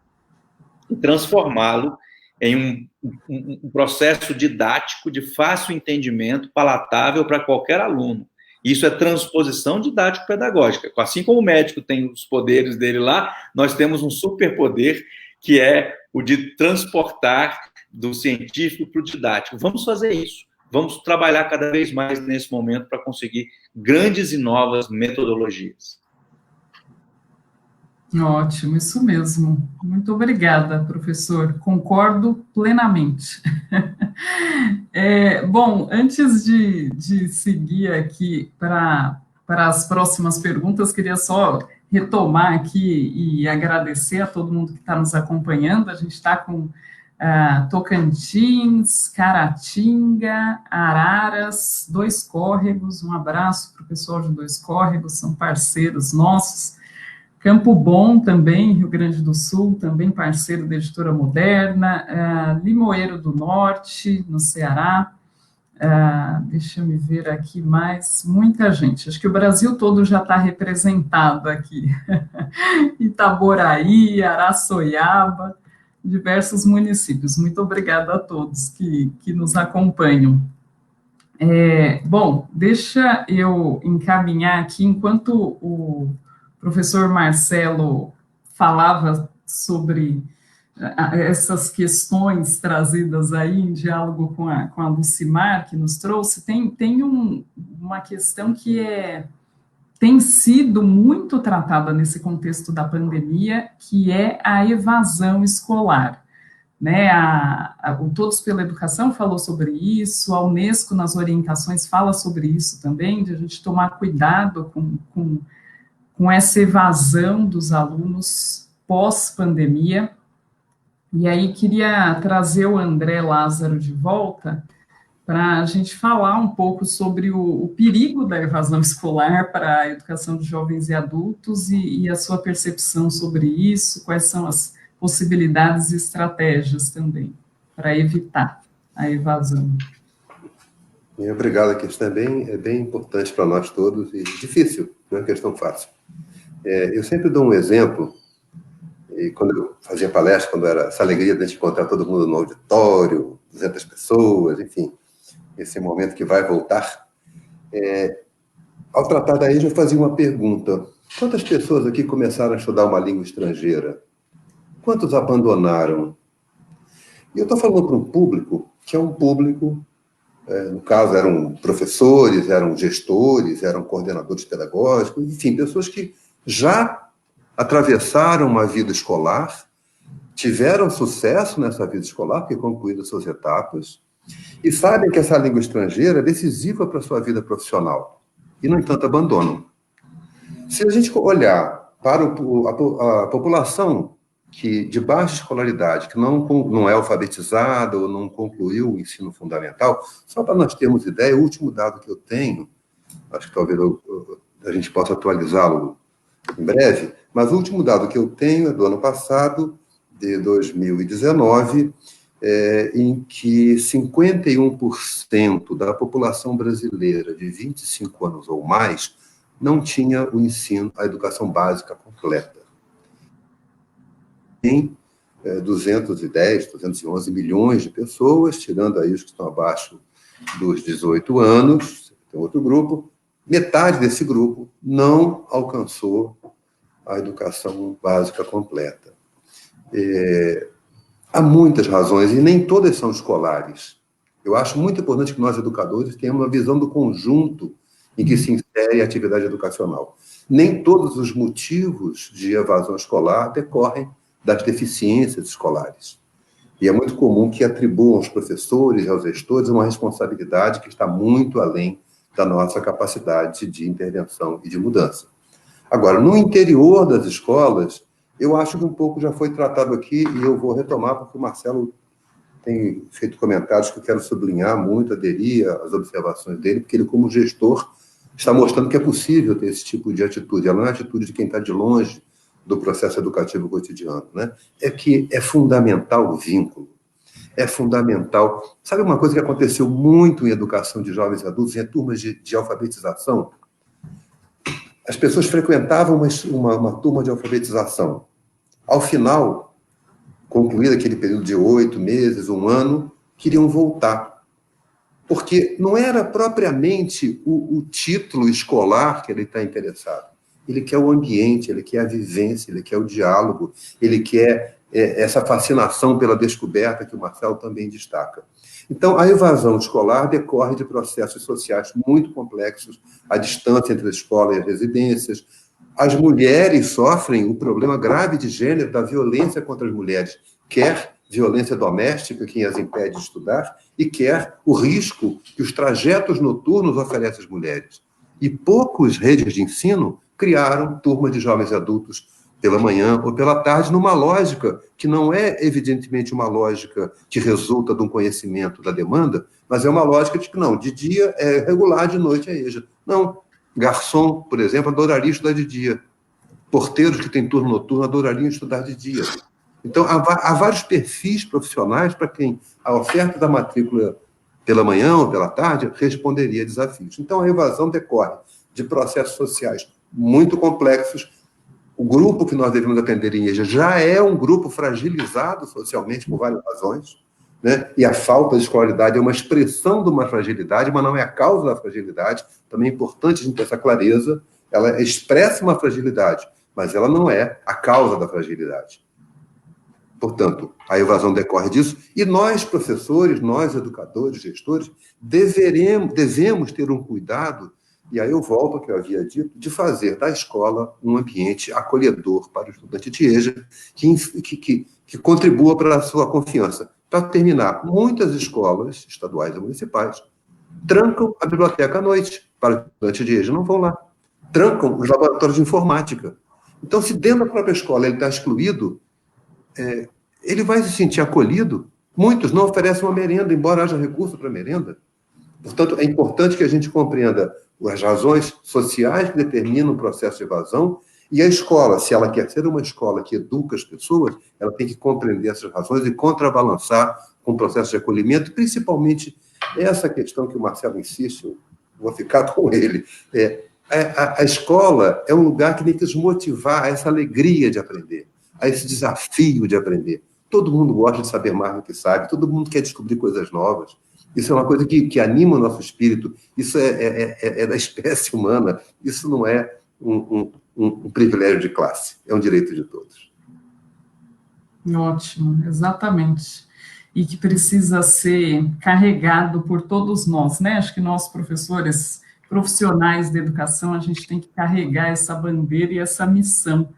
e transformá-lo em um processo didático de fácil entendimento, palatável para qualquer aluno. Isso é transposição didático-pedagógica. Assim como o médico tem os poderes dele lá, nós temos um superpoder que é o de transportar do científico para o didático. Vamos fazer isso. Vamos trabalhar cada vez mais nesse momento para conseguir grandes e novas metodologias. Ótimo, isso mesmo. Muito obrigada, professor. Concordo plenamente. Bom, antes de seguir aqui para as próximas perguntas, queria só retomar aqui e agradecer a todo mundo que está nos acompanhando. A gente está com Tocantins, Caratinga, Araras, Dois Córregos. Um abraço para o pessoal de Dois Córregos, são parceiros nossos. Campo Bom também, Rio Grande do Sul, também parceiro da Editora Moderna, Limoeiro do Norte, no Ceará, deixa eu me ver aqui mais, muita gente, acho que o Brasil todo já está representado aqui, Itaboraí, Araçoiaba, diversos municípios, muito obrigada a todos que nos acompanham. Bom, deixa eu encaminhar aqui, enquanto o professor Marcelo falava sobre essas questões trazidas aí em diálogo com a Lucimar, que nos trouxe, tem uma questão que tem sido muito tratada nesse contexto da pandemia, que é a evasão escolar. Né, o Todos pela Educação falou sobre isso, a Unesco, nas orientações, fala sobre isso também, de a gente tomar cuidado com essa evasão dos alunos pós-pandemia. E aí queria trazer o André Lázaro de volta para a gente falar um pouco sobre o perigo da evasão escolar para a educação de jovens e adultos e a sua percepção sobre isso, quais são as possibilidades e estratégias também para evitar a evasão. Obrigado, a questão é bem importante para nós todos e difícil, não é uma questão fácil. Eu sempre dou um exemplo, e quando eu fazia palestra, quando era essa alegria de a gente encontrar todo mundo no auditório, 200 pessoas, enfim, esse momento que vai voltar, ao tratar da EJA, eu fazia uma pergunta: quantas pessoas aqui começaram a estudar uma língua estrangeira? Quantos abandonaram? E eu estou falando para um público que é um público, no caso, eram professores, eram gestores, eram coordenadores pedagógicos, enfim, pessoas que já atravessaram uma vida escolar, tiveram sucesso nessa vida escolar, porque concluíram suas etapas, e sabem que essa língua estrangeira é decisiva para a sua vida profissional, e, no entanto, abandonam. Se a gente olhar para a população de baixa escolaridade, que não é alfabetizada ou não concluiu o ensino fundamental, só para nós termos ideia, o último dado que eu tenho, acho que talvez a gente possa atualizá-lo em breve, mas o último dado que eu tenho é do ano passado, de 2019, em que 51% da população brasileira de 25 anos ou mais não tinha o ensino, a educação básica completa. Tem 210, 211 milhões de pessoas, tirando aí os que estão abaixo dos 18 anos, tem outro grupo, metade desse grupo não alcançou a educação básica completa. Há muitas razões, e nem todas são escolares. Eu acho muito importante que nós, educadores, tenhamos uma visão do conjunto em que se insere a atividade educacional. Nem todos os motivos de evasão escolar decorrem das deficiências escolares. E é muito comum que atribuam aos professores e aos gestores uma responsabilidade que está muito além da nossa capacidade de intervenção e de mudança. Agora, no interior das escolas, eu acho que um pouco já foi tratado aqui, e eu vou retomar, porque o Marcelo tem feito comentários que eu quero sublinhar muito, aderir às observações dele, porque ele, como gestor, está mostrando que é possível ter esse tipo de atitude. Ela não é a atitude de quem está de longe do processo educativo cotidiano, né? É que é fundamental o vínculo, é fundamental. Sabe uma coisa que aconteceu muito em educação de jovens e adultos, em turmas de alfabetização? As pessoas frequentavam uma turma de alfabetização. Ao final, concluído aquele período de 8 meses, 1 ano, queriam voltar. Porque não era propriamente o título escolar que ele está interessado. Ele quer o ambiente, ele quer a vivência, ele quer o diálogo, ele quer essa fascinação pela descoberta que o Marcelo também destaca. Então, a evasão escolar decorre de processos sociais muito complexos, a distância entre a escola e as residências, As mulheres sofrem um problema grave de gênero da violência contra as mulheres, quer violência doméstica, que as impede de estudar, e quer o risco que os trajetos noturnos oferecem às mulheres. E poucas redes de ensino criaram turmas de jovens adultos pela manhã ou pela tarde, numa lógica que não é, evidentemente, uma lógica que resulta de um conhecimento da demanda, mas é uma lógica de que, não, de dia é regular, de noite é EJA. Não, garçom, por exemplo, adoraria estudar de dia. Porteiros que têm turno noturno adorariam estudar de dia. Então, há vários perfis profissionais para quem a oferta da matrícula pela manhã ou pela tarde responderia a desafios. Então, a evasão decorre de processos sociais muito complexos. O grupo que nós devemos atender em EJA já é um grupo fragilizado socialmente por várias razões, né? E a falta de escolaridade é uma expressão de uma fragilidade, mas não é a causa da fragilidade. Também é importante a gente ter essa clareza. Ela expressa uma fragilidade, mas ela não é a causa da fragilidade. Portanto, a evasão decorre disso, e nós, professores, nós, educadores, gestores, devemos ter um cuidado, e aí eu volto ao que eu havia dito, de fazer da escola um ambiente acolhedor para o estudante de EJA, que contribua para a sua confiança. Para terminar, muitas escolas estaduais e municipais trancam a biblioteca à noite para o estudante de EJA, não vão lá. Trancam os laboratórios de informática. Então, se dentro da própria escola ele está excluído, ele vai se sentir acolhido. Muitos não oferecem uma merenda, embora haja recurso para merenda. Portanto, é importante que a gente compreenda as razões sociais que determinam o processo de evasão, e a escola, se ela quer ser uma escola que educa as pessoas, ela tem que compreender essas razões e contrabalançar com o processo de acolhimento, principalmente essa questão que o Marcelo insiste, eu vou ficar com ele. A escola é um lugar que tem que nos motivar a essa alegria de aprender, a esse desafio de aprender. Todo mundo gosta de saber mais do que sabe, todo mundo quer descobrir coisas novas. Isso é uma coisa que anima o nosso espírito, isso é da espécie humana, isso não é um privilégio de classe, é um direito de todos. Ótimo, exatamente. E que precisa ser carregado por todos nós, né? Acho que nós, professores, profissionais da educação, a gente tem que carregar essa bandeira e essa missão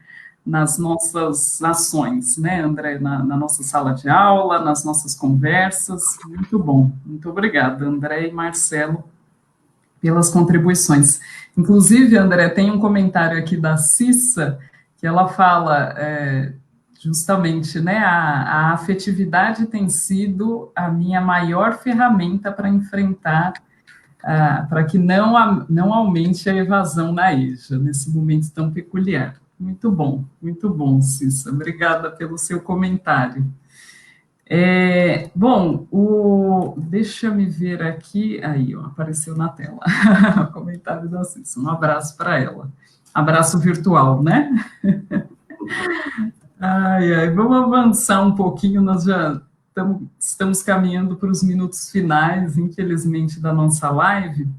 nas nossas ações, né, André? Na nossa sala de aula, nas nossas conversas. Muito bom. Muito obrigada, André e Marcelo, pelas contribuições. Inclusive, André, tem um comentário aqui da Cissa, que ela fala justamente, né, a afetividade tem sido a minha maior ferramenta para enfrentar, para que não aumente a evasão na EJA, nesse momento tão peculiar. Muito bom, Cissa. Obrigada pelo seu comentário. Deixa me ver aqui, aí, ó, apareceu na tela, o comentário da Cissa, um abraço para ela. Abraço virtual, né? Vamos avançar um pouquinho, nós já estamos caminhando para os minutos finais, infelizmente, da nossa live,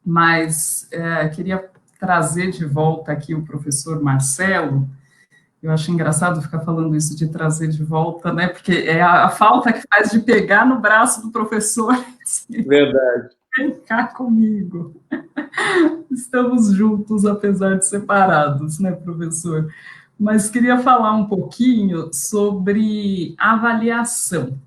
mas queria trazer de volta aqui o professor Marcelo. Eu acho engraçado ficar falando isso de trazer de volta, né? Porque é a falta que faz de pegar no braço do professor. Verdade. Vem cá comigo. Estamos juntos, apesar de separados, né, professor? Mas queria falar um pouquinho sobre avaliação.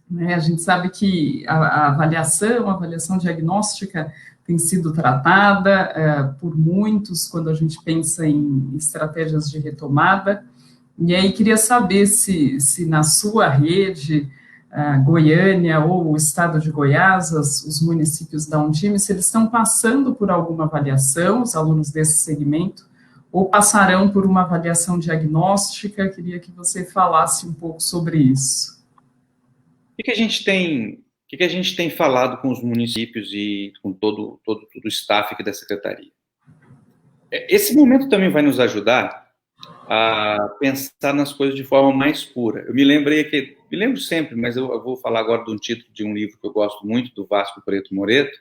Né? A gente sabe que a avaliação diagnóstica, tem sido tratada por muitos quando a gente pensa em estratégias de retomada, e aí queria saber se na sua rede, Goiânia ou o estado de Goiás, os municípios da Undime, se eles estão passando por alguma avaliação, os alunos desse segmento, ou passarão por uma avaliação diagnóstica. Queria que você falasse um pouco sobre isso. O que a gente tem falado com os municípios e com todo o staff aqui da Secretaria? Esse momento também vai nos ajudar a pensar nas coisas de forma mais pura. Eu me lembro sempre, mas eu vou falar agora de um título de um livro que eu gosto muito, do Vasco Preto Moreto.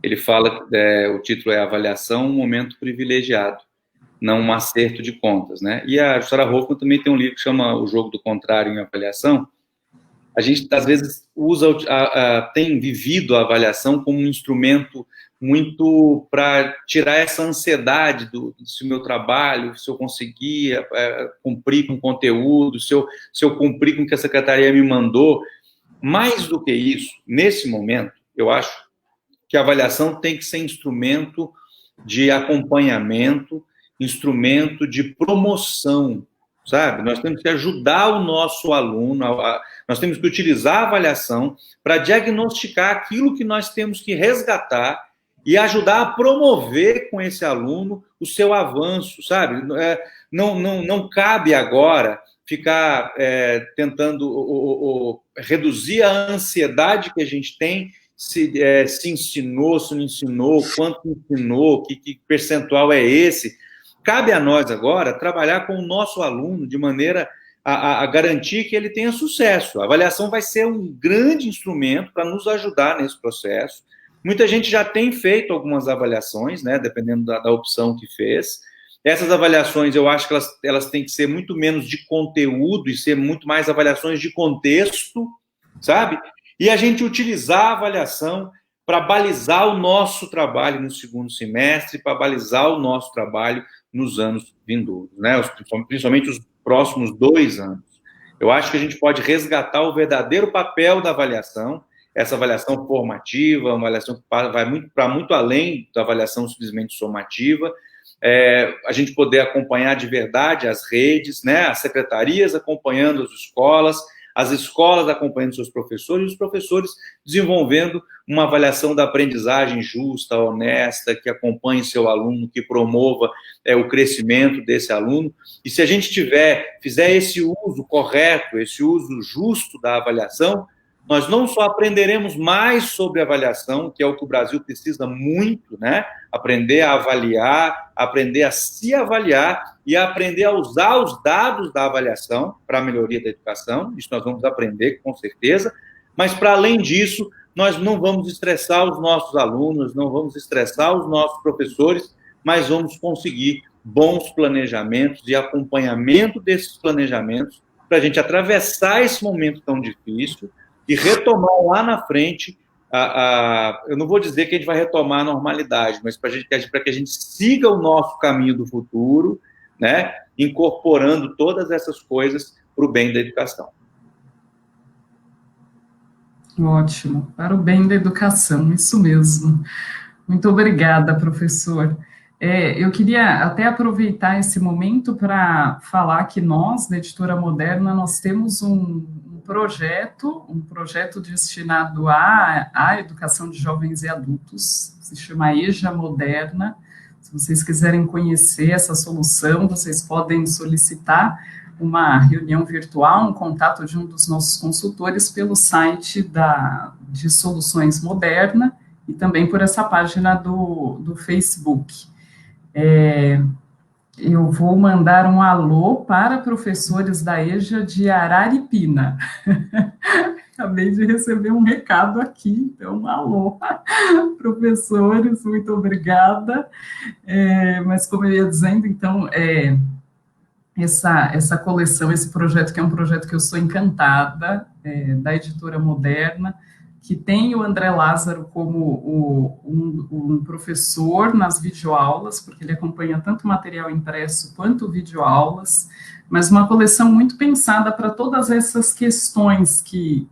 Ele fala, o título é Avaliação, um momento privilegiado, não um acerto de contas, né? E a Jussara Hoffmann também tem um livro que chama O Jogo do Contrário em Avaliação. A gente, às vezes, tem vivido a avaliação como um instrumento muito para tirar essa ansiedade se o meu trabalho, se eu conseguir cumprir com o conteúdo, se eu cumprir com o que a secretaria me mandou. Mais do que isso, nesse momento, eu acho que a avaliação tem que ser instrumento de acompanhamento, instrumento de promoção, sabe? Nós temos que ajudar o nosso aluno, nós temos que utilizar a avaliação para diagnosticar aquilo que nós temos que resgatar e ajudar a promover com esse aluno o seu avanço, sabe? Não cabe agora ficar tentando reduzir a ansiedade que a gente tem, se ensinou, se não ensinou, quanto ensinou, que percentual é esse. Cabe a nós agora trabalhar com o nosso aluno de maneira a garantir que ele tenha sucesso. A avaliação vai ser um grande instrumento para nos ajudar nesse processo. Muita gente já tem feito algumas avaliações, né, dependendo da opção que fez. Essas avaliações, eu acho que elas têm que ser muito menos de conteúdo e ser muito mais avaliações de contexto, sabe? E a gente utilizar a avaliação para balizar o nosso trabalho no segundo semestre, para balizar o nosso trabalho nos anos vindouros, né? Principalmente os próximos 2 anos. Eu acho que a gente pode resgatar o verdadeiro papel da avaliação, essa avaliação formativa, uma avaliação que vai para muito além da avaliação simplesmente somativa, a gente poder acompanhar de verdade as redes, né, as secretarias acompanhando as escolas acompanhando seus professores, e os professores desenvolvendo uma avaliação da aprendizagem justa, honesta, que acompanhe seu aluno, que promova o crescimento desse aluno. E se a gente fizer esse uso correto, esse uso justo da avaliação, nós não só aprenderemos mais sobre avaliação, que é o que o Brasil precisa muito, né? Aprender a avaliar, aprender a se avaliar e aprender a usar os dados da avaliação para a melhoria da educação. Isso nós vamos aprender, com certeza. Mas, para além disso, nós não vamos estressar os nossos alunos, não vamos estressar os nossos professores, mas vamos conseguir bons planejamentos e acompanhamento desses planejamentos para a gente atravessar esse momento tão difícil e retomar lá na frente, eu não vou dizer que a gente vai retomar a normalidade, mas para que a gente siga o nosso caminho do futuro, né, incorporando todas essas coisas para o bem da educação. Ótimo, para o bem da educação, isso mesmo. Muito obrigada, professor. Eu queria até aproveitar esse momento para falar que nós, da Editora Moderna, nós temos um projeto destinado à educação de jovens e adultos, se chama EJA Moderna. Se vocês quiserem conhecer essa solução, vocês podem solicitar uma reunião virtual, um contato de um dos nossos consultores pelo site de Soluções Moderna e também por essa página do Facebook. Eu vou mandar um alô para professores da EJA de Araripina. Acabei de receber um recado aqui, então um alô, professores, muito obrigada. Mas como eu ia dizendo, então, essa coleção, esse projeto, que é um projeto que eu sou encantada, da Editora Moderna, que tem o André Lázaro como um professor nas videoaulas, porque ele acompanha tanto material impresso quanto videoaulas, mas uma coleção muito pensada para todas essas questões que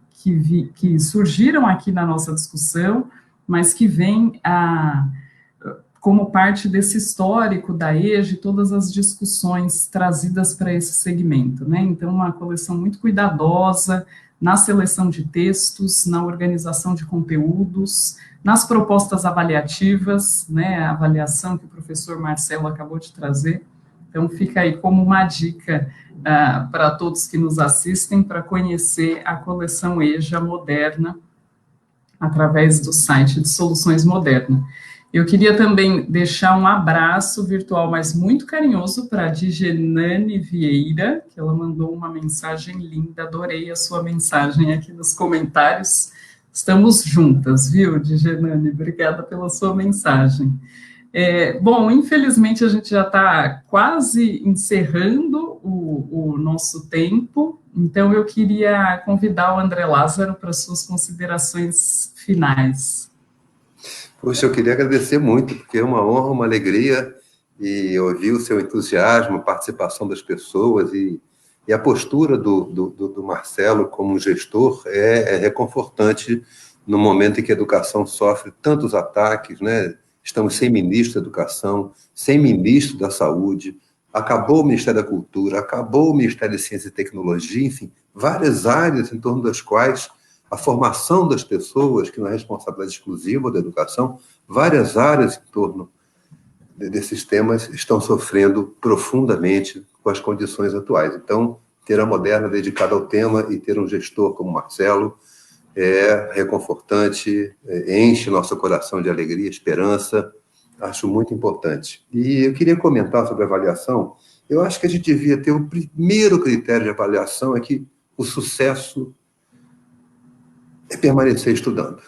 surgiram aqui na nossa discussão, mas que vêm como parte desse histórico da EJA e todas as discussões trazidas para esse segmento, né? Então, uma coleção muito cuidadosa na seleção de textos, na organização de conteúdos, nas propostas avaliativas, né, a avaliação que o professor Marcelo acabou de trazer. Então, fica aí como uma dica para todos que nos assistem, para conhecer a coleção EJA Moderna, através do site de Soluções Moderna. Eu queria também deixar um abraço virtual, mas muito carinhoso, para a Digenane Vieira, que ela mandou uma mensagem linda, adorei a sua mensagem aqui nos comentários. Estamos juntas, viu, Digenane? Obrigada pela sua mensagem. Bom, infelizmente a gente já está quase encerrando o nosso tempo, então eu queria convidar o André Lázaro para suas considerações finais. Poxa, eu queria agradecer muito, porque é uma honra, uma alegria, e ouvir o seu entusiasmo, a participação das pessoas e a postura do Marcelo como gestor é reconfortante no momento em que a educação sofre tantos ataques, né? Estamos sem ministro da Educação, sem ministro da Saúde, acabou o Ministério da Cultura, acabou o Ministério de Ciência e Tecnologia, enfim, várias áreas em torno das quais a formação das pessoas, que não é responsabilidade exclusiva da educação, várias áreas em torno desses temas estão sofrendo profundamente com as condições atuais. Então, ter a Moderna dedicada ao tema e ter um gestor como Marcelo é reconfortante, enche nosso coração de alegria, esperança, acho muito importante. E eu queria comentar sobre a avaliação. Eu acho que a gente devia ter o primeiro critério de avaliação é que o sucesso é permanecer estudando.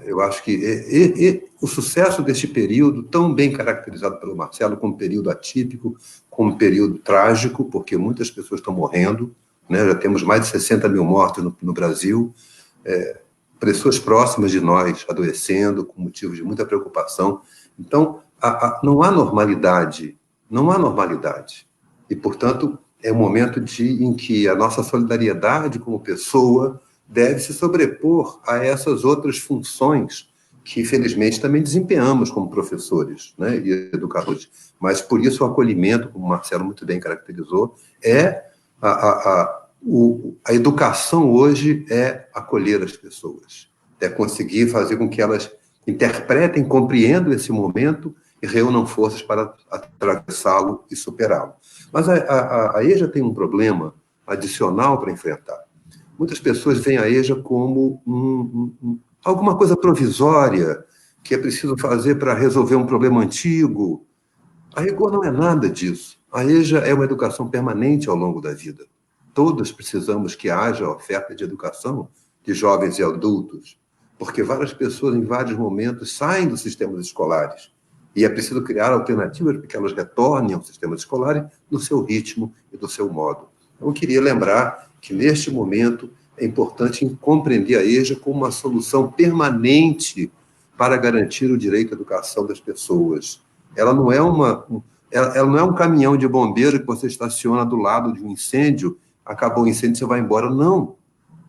Eu acho que o sucesso deste período, tão bem caracterizado pelo Marcelo, como período atípico, como período trágico, porque muitas pessoas estão morrendo, né? Já temos mais de 60 mil mortos no Brasil, pessoas próximas de nós adoecendo, com motivos de muita preocupação. Então, não há normalidade, não há normalidade. E, portanto, é um momento em que a nossa solidariedade como pessoa deve se sobrepor a essas outras funções que, infelizmente, também desempenhamos como professores, né, e educadores. Mas, por isso, o acolhimento, como o Marcelo muito bem caracterizou, a educação hoje é acolher as pessoas, é conseguir fazer com que elas interpretem, compreendam esse momento e reúnam forças para atravessá-lo e superá-lo. Mas a EJA tem um problema adicional para enfrentar. Muitas pessoas veem a EJA como alguma coisa provisória que é preciso fazer para resolver um problema antigo. A rigor não é nada disso. A EJA é uma educação permanente ao longo da vida. Todos precisamos que haja oferta de educação de jovens e adultos, porque várias pessoas, em vários momentos, saem dos sistemas escolares. E é preciso criar alternativas para que elas retornem ao sistema escolar no seu ritmo e do seu modo. Então, eu queria lembrar que, neste momento, é importante compreender a EJA como uma solução permanente para garantir o direito à educação das pessoas. Ela não é ela não é um caminhão de bombeiro que você estaciona do lado de um incêndio, acabou o incêndio, você vai embora. Não.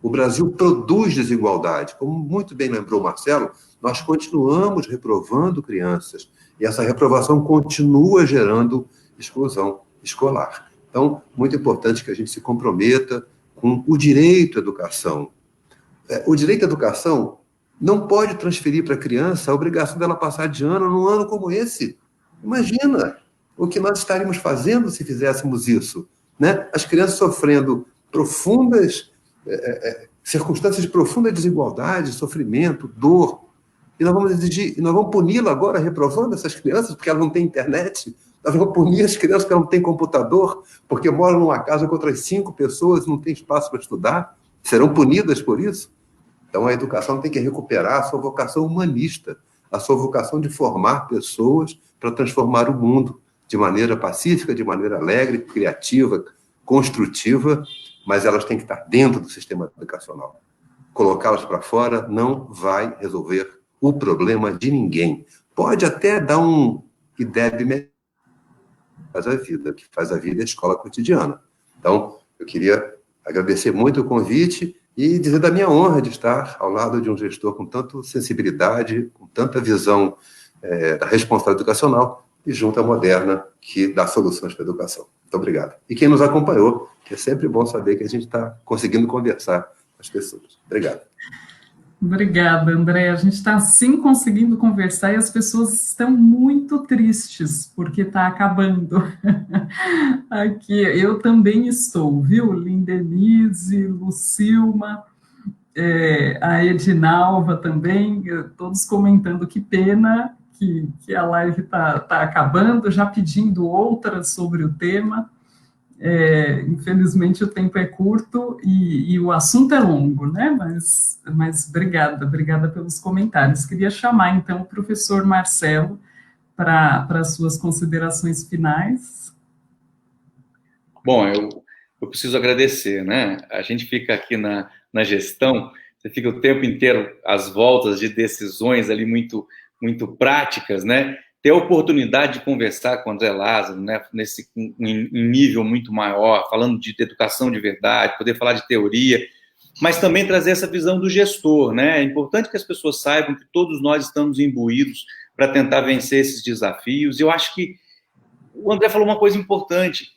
O Brasil produz desigualdade. Como muito bem lembrou o Marcelo, nós continuamos reprovando crianças e essa reprovação continua gerando exclusão escolar. Então, muito importante que a gente se comprometa com o direito à educação. O direito à educação não pode transferir para a criança a obrigação dela passar de ano num ano como esse. Imagina o que nós estaríamos fazendo se fizéssemos isso, né? As crianças sofrendo profundas circunstâncias de profunda desigualdade, sofrimento, dor. E nós vamos exigir, nós vamos puni-la agora, reprovando essas crianças, porque elas não têm internet. Nós vamos punir as crianças porque elas não têm computador, porque moram numa casa com outras 5 pessoas e não tem espaço para estudar. Serão punidas por isso? Então, a educação tem que recuperar a sua vocação humanista, a sua vocação de formar pessoas para transformar o mundo de maneira pacífica, de maneira alegre, criativa, construtiva, mas elas têm que estar dentro do sistema educacional. Colocá-las para fora não vai resolver o problema de ninguém. Pode até dar que deve que faz a vida a escola cotidiana. Então, eu queria agradecer muito o convite e dizer da minha honra de estar ao lado de um gestor com tanta sensibilidade, com tanta visão da responsabilidade educacional e junto à Moderna, que dá soluções para a educação. Muito obrigado. E quem nos acompanhou, que é sempre bom saber que a gente está conseguindo conversar com as pessoas. Obrigado. Obrigada, André. A gente está sim conseguindo conversar e as pessoas estão muito tristes porque está acabando. Aqui, eu também estou, viu? Lindenise, Lucilma, a Edinalva também, todos comentando que pena que a live tá acabando, já pedindo outras sobre o tema. Infelizmente o tempo é curto e o assunto é longo, né? Mas obrigada pelos comentários. Queria chamar então o professor Marcelo para as suas considerações finais. Bom, eu preciso agradecer, né? A gente fica aqui na gestão você fica o tempo inteiro às voltas de decisões ali muito práticas, né? Ter a oportunidade de conversar com o André Lázaro, né, em nível muito maior, falando de educação de verdade, poder falar de teoria, mas também trazer essa visão do gestor, né? É importante que as pessoas saibam que todos nós estamos imbuídos para tentar vencer esses desafios. Eu acho que o André falou uma coisa importante.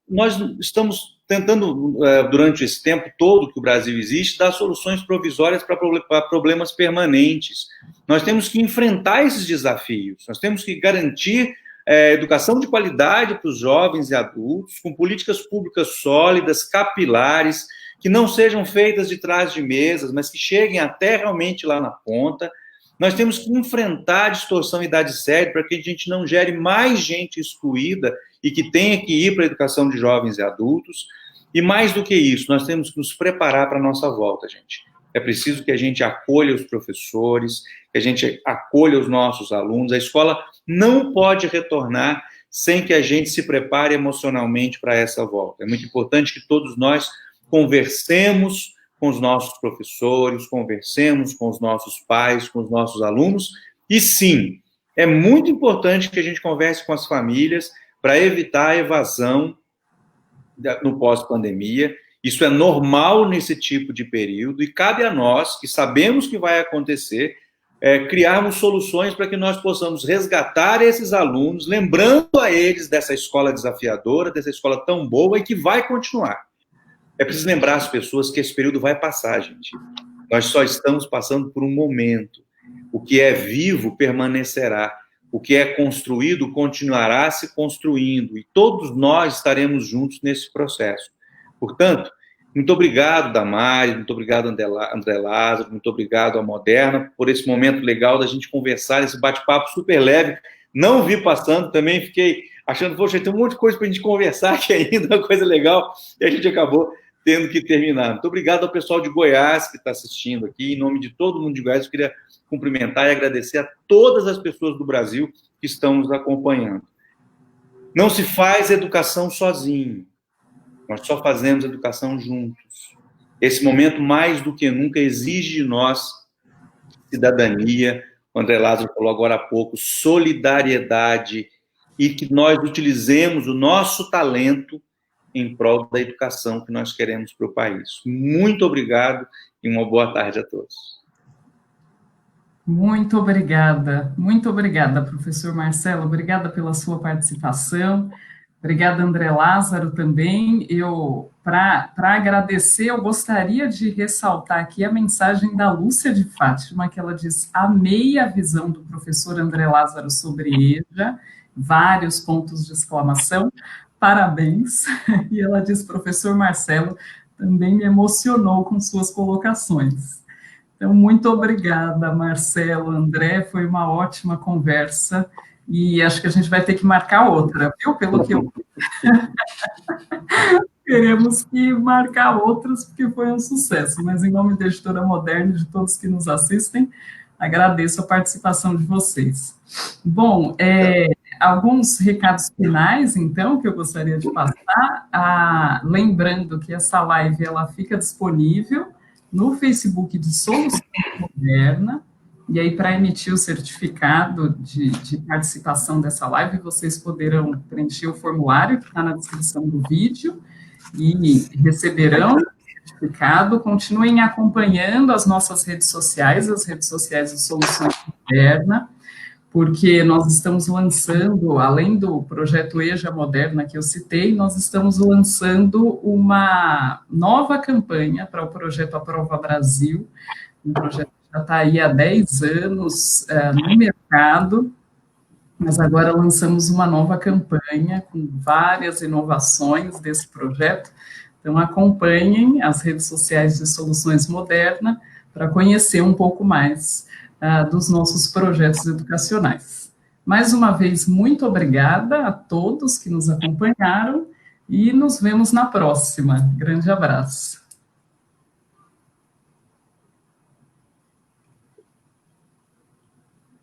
Nós estamos tentando, durante esse tempo todo que o Brasil existe, dar soluções provisórias para problemas permanentes. Nós temos que enfrentar esses desafios, nós temos que garantir educação de qualidade para os jovens e adultos, com políticas públicas sólidas, capilares, que não sejam feitas de trás de mesas, mas que cheguem até realmente lá na ponta. Nós temos que enfrentar a distorção e idade séria para que a gente não gere mais gente excluída e que tenha que ir para a educação de jovens e adultos. E mais do que isso, nós temos que nos preparar para a nossa volta, gente. É preciso que a gente acolha os professores, que a gente acolha os nossos alunos. A escola não pode retornar sem que a gente se prepare emocionalmente para essa volta. É muito importante que todos nós conversemos com os nossos professores, conversemos com os nossos pais, com os nossos alunos. E sim, é muito importante que a gente converse com as famílias para evitar a evasão no pós-pandemia. Isso é normal nesse tipo de período e cabe a nós, que sabemos que vai acontecer, criarmos soluções para que nós possamos resgatar esses alunos, lembrando a eles dessa escola desafiadora, dessa escola tão boa e que vai continuar. É preciso lembrar as pessoas que esse período vai passar, gente. Nós só estamos passando por um momento. O que é vivo permanecerá. O que é construído continuará se construindo. E todos nós estaremos juntos nesse processo. Portanto, muito obrigado, Damares, muito obrigado, André Lázaro, muito obrigado à Moderna, por esse momento legal da gente conversar, esse bate-papo super leve. Não vi passando, também fiquei achando, poxa, tem um monte de coisa para a gente conversar aqui ainda, uma coisa legal, e a gente acabou tendo que terminar. Muito obrigado ao pessoal de Goiás que está assistindo aqui. Em nome de todo mundo de Goiás, eu queria cumprimentar e agradecer a todas as pessoas do Brasil que estão nos acompanhando. Não se faz educação sozinho. Nós só fazemos educação juntos. Esse momento, mais do que nunca, exige de nós cidadania, o André Lázaro falou agora há pouco, solidariedade, e que nós utilizemos o nosso talento em prol da educação que nós queremos para o país. Muito obrigado e uma boa tarde a todos. Muito obrigada, professor Marcelo, obrigada pela sua participação, obrigada, André Lázaro, também. Para agradecer, eu gostaria de ressaltar aqui a mensagem da Lúcia de Fátima, que ela diz: amei a visão do professor André Lázaro sobre EJA, vários pontos de exclamação, parabéns. E ela diz: professor Marcelo também me emocionou com suas colocações. Então, muito obrigada, Marcelo, André, foi uma ótima conversa, e acho que a gente vai ter que marcar outra, viu? Pelo que eu... Queremos que marcar outras, porque foi um sucesso, mas em nome da Editora Moderna e de todos que nos assistem, agradeço a participação de vocês. Bom, alguns recados finais, então, que eu gostaria de passar, lembrando que essa live ela fica disponível no Facebook de Soluções Moderna, e aí para emitir o certificado de participação dessa live, vocês poderão preencher o formulário que está na descrição do vídeo e receberão o certificado. Continuem acompanhando as nossas redes sociais, as redes sociais de Soluções Moderna, porque nós estamos lançando, além do projeto EJA Moderna que eu citei, nós estamos lançando uma nova campanha para o projeto Aprova Brasil, um projeto que já está aí há 10 anos no mercado, mas agora lançamos uma nova campanha com várias inovações desse projeto. Então, acompanhem as redes sociais de Soluções Moderna para conhecer um pouco mais dos nossos projetos educacionais. Mais uma vez, muito obrigada a todos que nos acompanharam e nos vemos na próxima. Grande abraço.